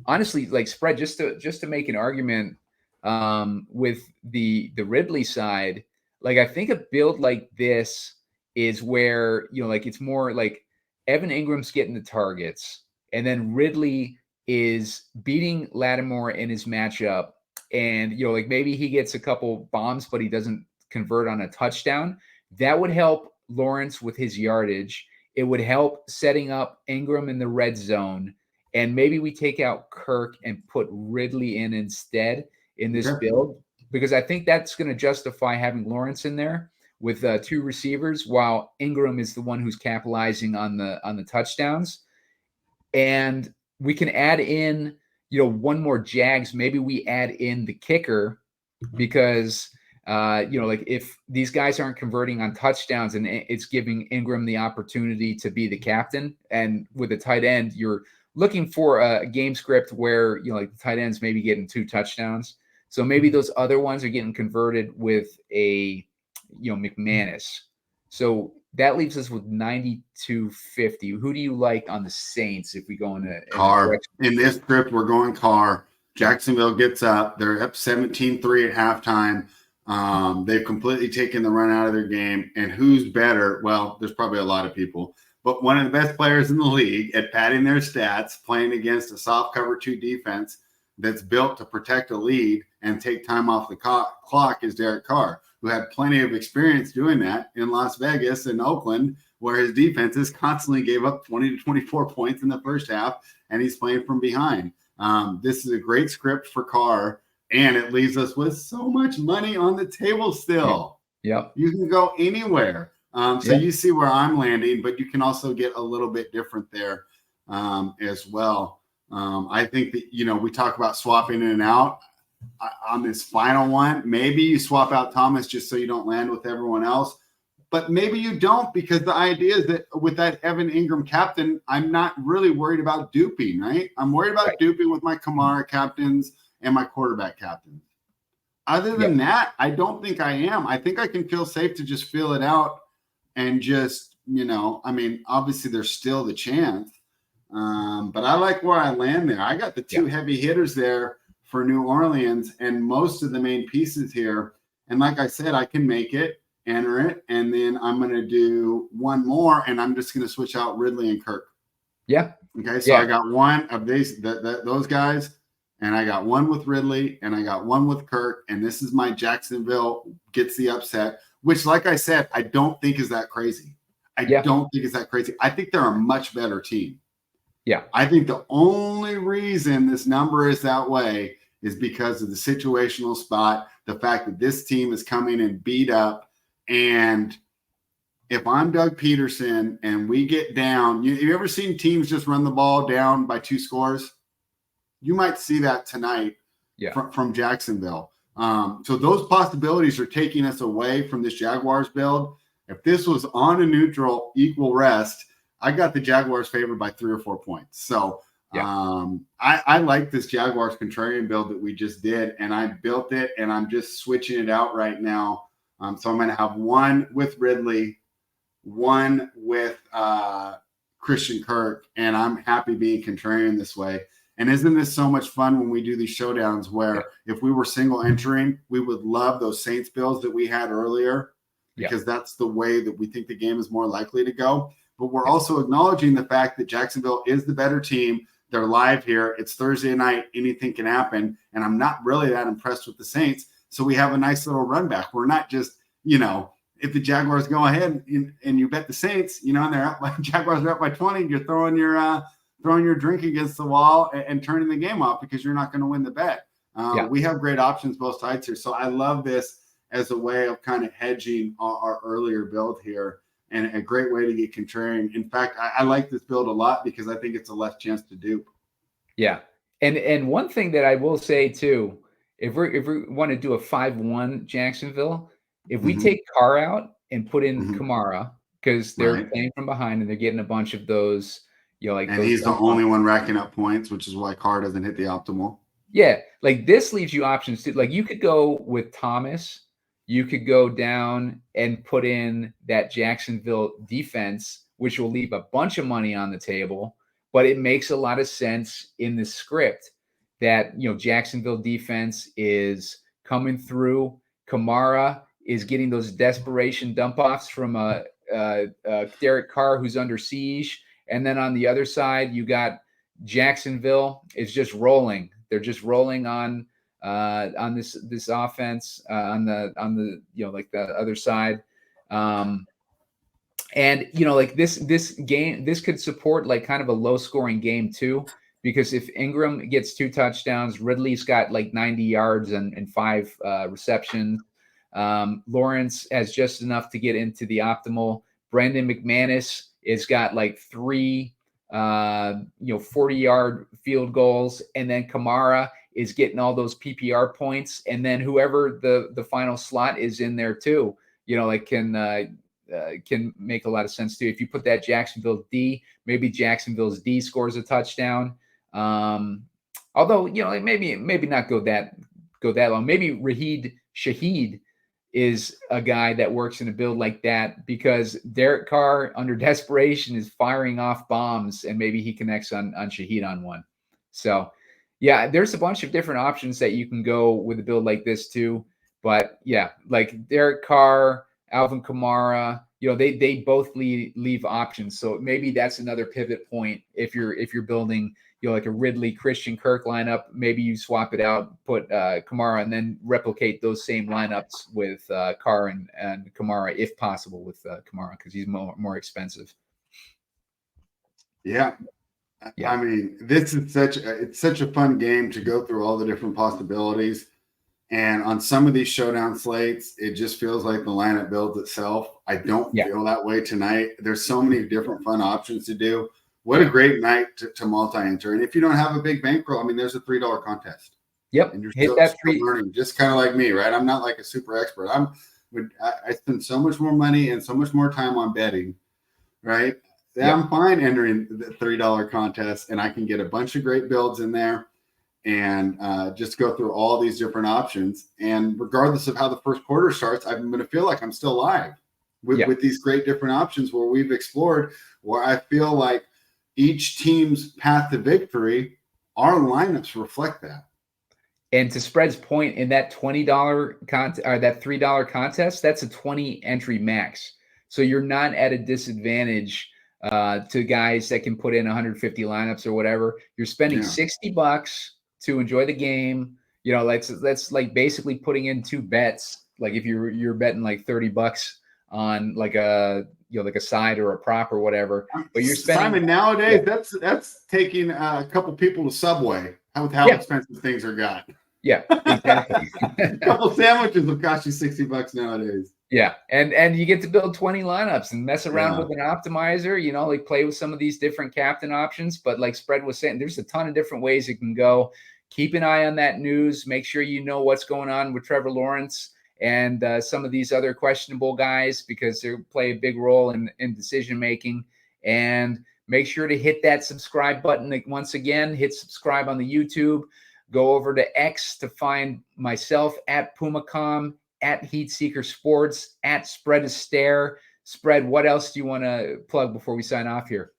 honestly, like spread just to make an argument. With the Ridley side, like I think a build like this is where it's more like Evan Ingram's getting the targets, and then Ridley is beating Lattimore in his matchup, and maybe he gets a couple bombs, but he doesn't convert on a touchdown. That would help Lawrence with his yardage. It would help setting up Ingram in the red zone, and maybe we take out Kirk and put Ridley in instead in this build, because I think that's going to justify having Lawrence in there with two receivers while Ingram is the one who's capitalizing on the touchdowns. And we can add in, one more Jags. Maybe we add in the kicker because, if these guys aren't converting on touchdowns and it's giving Ingram the opportunity to be the captain. And with a tight end, you're looking for a game script where, the tight end's maybe getting 2 touchdowns. So maybe those other ones are getting converted with a, McManus. So that leaves us with 9,250. Who do you like on the Saints if we go into Carr? In this script, we're going Carr. Jacksonville gets up. They're up 17-3 at halftime. They've completely taken the run out of their game. And who's better? Well, there's probably a lot of people. But one of the best players in the league at padding their stats, playing against a soft cover 2 defense that's built to protect a lead and take time off the clock is Derek Carr, who had plenty of experience doing that in Las Vegas and Oakland, where his defenses constantly gave up 20 to 24 points in the first half, and he's playing from behind. This is a great script for Carr, and it leaves us with so much money on the table still. Yeah. You can go anywhere. You see where I'm landing, but you can also get a little bit different there as well. I think that, we talk about swapping in and out on this final one. Maybe you swap out Thomas just so you don't land with everyone else, but maybe you don't, because the idea is that with that Evan Ingram captain, I'm not really worried about duping, right? I'm worried about duping with my Kamara captains and my quarterback captains. Other than that, I don't think I am. I think I can feel safe to just feel it out and just, obviously there's still the chance. But I like where I land there. I got the 2 heavy hitters there for New Orleans and most of the main pieces here. And like I said, I can make it, enter it, and then I'm going to do one more, and I'm just going to switch out Ridley and Kirk. Yeah. Okay, so I got one of these, those guys, and I got one with Ridley, and I got one with Kirk, and this is my Jacksonville gets the upset, which, like I said, I don't think is that crazy. I don't think it's that crazy. I think they're a much better team. Yeah. I think the only reason this number is that way is because of the situational spot, the fact that this team is coming and beat up. And if I'm Doug Peterson and we get down, you ever seen teams just run the ball down by 2 scores? You might see that tonight from Jacksonville. So those possibilities are taking us away from this Jaguars build. If this was on a neutral equal rest, I got the Jaguars favored by 3 or 4 points. So Yeah. I like this Jaguars contrarian build that we just did, and I built it, and I'm just switching it out right now. So I'm going to have one with Ridley, one with Christian Kirk, and I'm happy being contrarian this way. And isn't this so much fun when we do these showdowns where if we were single entering, we would love those Saints builds that we had earlier because that's the way that we think the game is more likely to go. But we're also acknowledging the fact that Jacksonville is the better team. They're live here. It's Thursday night. Anything can happen. And I'm not really that impressed with the Saints. So we have a nice little run back. We're not just, if the Jaguars go ahead and you bet the Saints, and they're up by Jaguars are up by 20, you're throwing your drink against the wall and turning the game off because you're not going to win the bet. We have great options both sides here. So I love this as a way of kind of hedging our earlier build here and a great way to get contrarian. In fact, I like this build a lot because I think it's a less chance to dupe. Yeah. And one thing that I will say too, if we want to do a 5-1 Jacksonville, if we take Carr out and put in Kamara, because they're playing from behind and they're getting a bunch of those, and he's the only one racking up points, which is why Carr doesn't hit the optimal. Yeah, like this leaves you options too. Like you could go with Thomas, you could go down and put in that Jacksonville defense, which will leave a bunch of money on the table. But it makes a lot of sense in the script that Jacksonville defense is coming through. Kamara is getting those desperation dump offs from Derek Carr, who's under siege, and then on the other side you got Jacksonville is just rolling. They're just rolling on this offense on the like the other side. And like this game, this could support like kind of a low scoring game too, because if Ingram gets 2 touchdowns, Ridley's got like 90 yards and 5 receptions. Lawrence has just enough to get into the optimal. Brandon McManus has got like 3 40-yard field goals, and then Kamara is getting all those PPR points, and then whoever the final slot is in there too, can make a lot of sense too. If you put that Jacksonville D, maybe Jacksonville's D scores a touchdown. Although maybe not go that long. Maybe Raheed Shaheed is a guy that works in a build like that because Derek Carr under desperation is firing off bombs, and maybe he connects on Shaheed on one. So yeah, there's a bunch of different options that you can go with a build like this too. But yeah, like Derek Carr, Alvin Kamara, they both leave options. So maybe that's another pivot point if you're building like a Ridley Christian Kirk lineup. Maybe you swap it out, put Kamara, and then replicate those same lineups with Carr and Kamara if possible with Kamara because he's more expensive. Yeah. I mean, this is such a fun game to go through all the different possibilities. And on some of these showdown slates, it just feels like the lineup builds itself. I don't feel that way tonight. There's so many different fun options to do. What a great night to multi-enter. And if you don't have a big bankroll, I mean, there's a $3 contest. Yep. And you're still learning, just kind of like me, right? I'm not like a super expert. I spend so much more money and so much more time on betting, right? Yep. I'm fine entering the $3 contest, and I can get a bunch of great builds in there and just go through all these different options. And regardless of how the first quarter starts, I'm going to feel like I'm still live with these great different options where we've explored, where I feel like each team's path to victory, our lineups reflect that. And to Spread's point, in that $20 contest or that $3 contest, that's a 20 entry max. So you're not at a disadvantage to guys that can put in 150 lineups or whatever. You're spending $60 to enjoy the game. That's like basically putting in 2 bets. Like if you're betting like $30 on like a side or a prop or whatever, but you're spending. Simon, nowadays that's taking a couple people to Subway with how expensive things are got. Yeah, exactly. A couple sandwiches will cost you $60 nowadays. Yeah, and you get to build 20 lineups and mess around with an optimizer, like play with some of these different captain options. But like Spread was saying, there's a ton of different ways it can go. Keep an eye on that news. Make sure you know what's going on with Trevor Lawrence and some of these other questionable guys because they play a big role in decision making. And make sure to hit that subscribe button. Once again, hit subscribe on the YouTube. Go over to X to find myself at Pumacom, at Heatseeker Sports, at Spread Astaire. Spread, what else do you want to plug before we sign off here?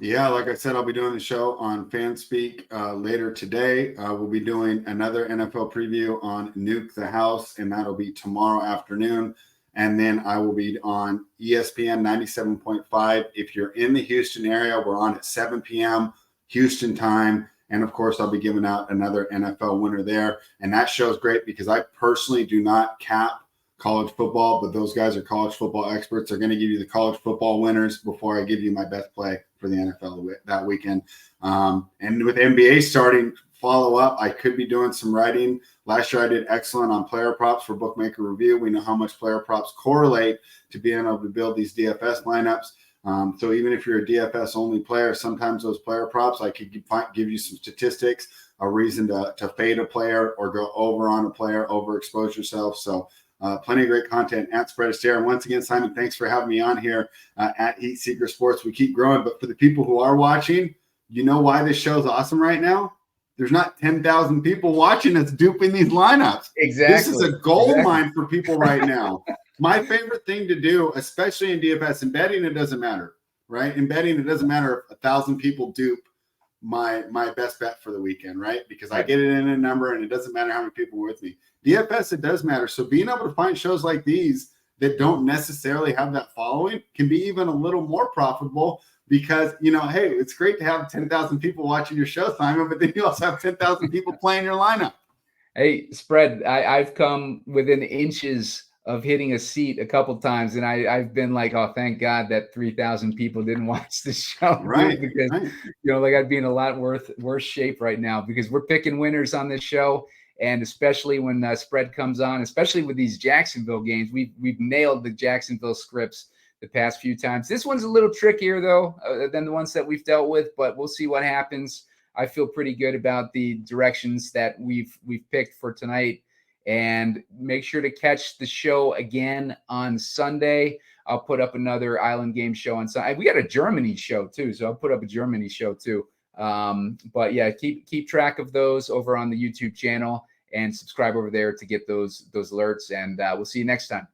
Yeah, like I said, I'll be doing the show on FanSpeak later today. We'll be doing another NFL preview on Nuke the House, and that'll be tomorrow afternoon. And then I will be on ESPN 97.5. If you're in the Houston area, we're on at 7 p.m. Houston time. And, of course, I'll be giving out another NFL winner there. And that show's great because I personally do not cap college football, but those guys are college football experts. They're going to give you the college football winners before I give you my best play for the NFL that weekend. And with NBA starting follow up, I could be doing some writing. Last year I did excellent on player props for Bookmaker Review. We know how much player props correlate to being able to build these DFS lineups. So even if you're a DFS only player, sometimes those player props, I could give you some statistics, a reason to fade a player or go over on a player, overexpose yourself. So plenty of great content at Spread Astaire. And once again, Simon, thanks for having me on here at Heatseeker Sports. We keep growing, but for the people who are watching, you know why this show's awesome right now? There's not 10,000 people watching us duping these lineups. Exactly. This is a gold mine for people right now. My favorite thing to do, especially in DFS, in betting, it doesn't matter, right? In betting, it doesn't matter if 1,000 people dupe my best bet for the weekend, right? Because I get it in a number and it doesn't matter how many people are with me. DFS, it does matter. So being able to find shows like these that don't necessarily have that following can be even a little more profitable because, hey, it's great to have 10,000 people watching your show, Simon, but then you also have 10,000 people playing your lineup. Hey, Spread, I've come within inches of hitting a seat a couple times, and I've been like, oh, thank God that 3,000 people didn't watch the show, right? Because like I'd be in a lot worse shape right now because we're picking winners on this show, and especially when Spread comes on, especially with these Jacksonville games, we've nailed the Jacksonville scripts the past few times. This one's a little trickier though than the ones that we've dealt with, but we'll see what happens. I feel pretty good about the directions that we've picked for tonight. And make sure to catch the show again on Sunday. I'll put up another Island Game show on Sunday. We got a Germany show too, so I'll put up a Germany show too. But yeah, keep track of those over on the YouTube channel and subscribe over there to get those alerts. And we'll see you next time.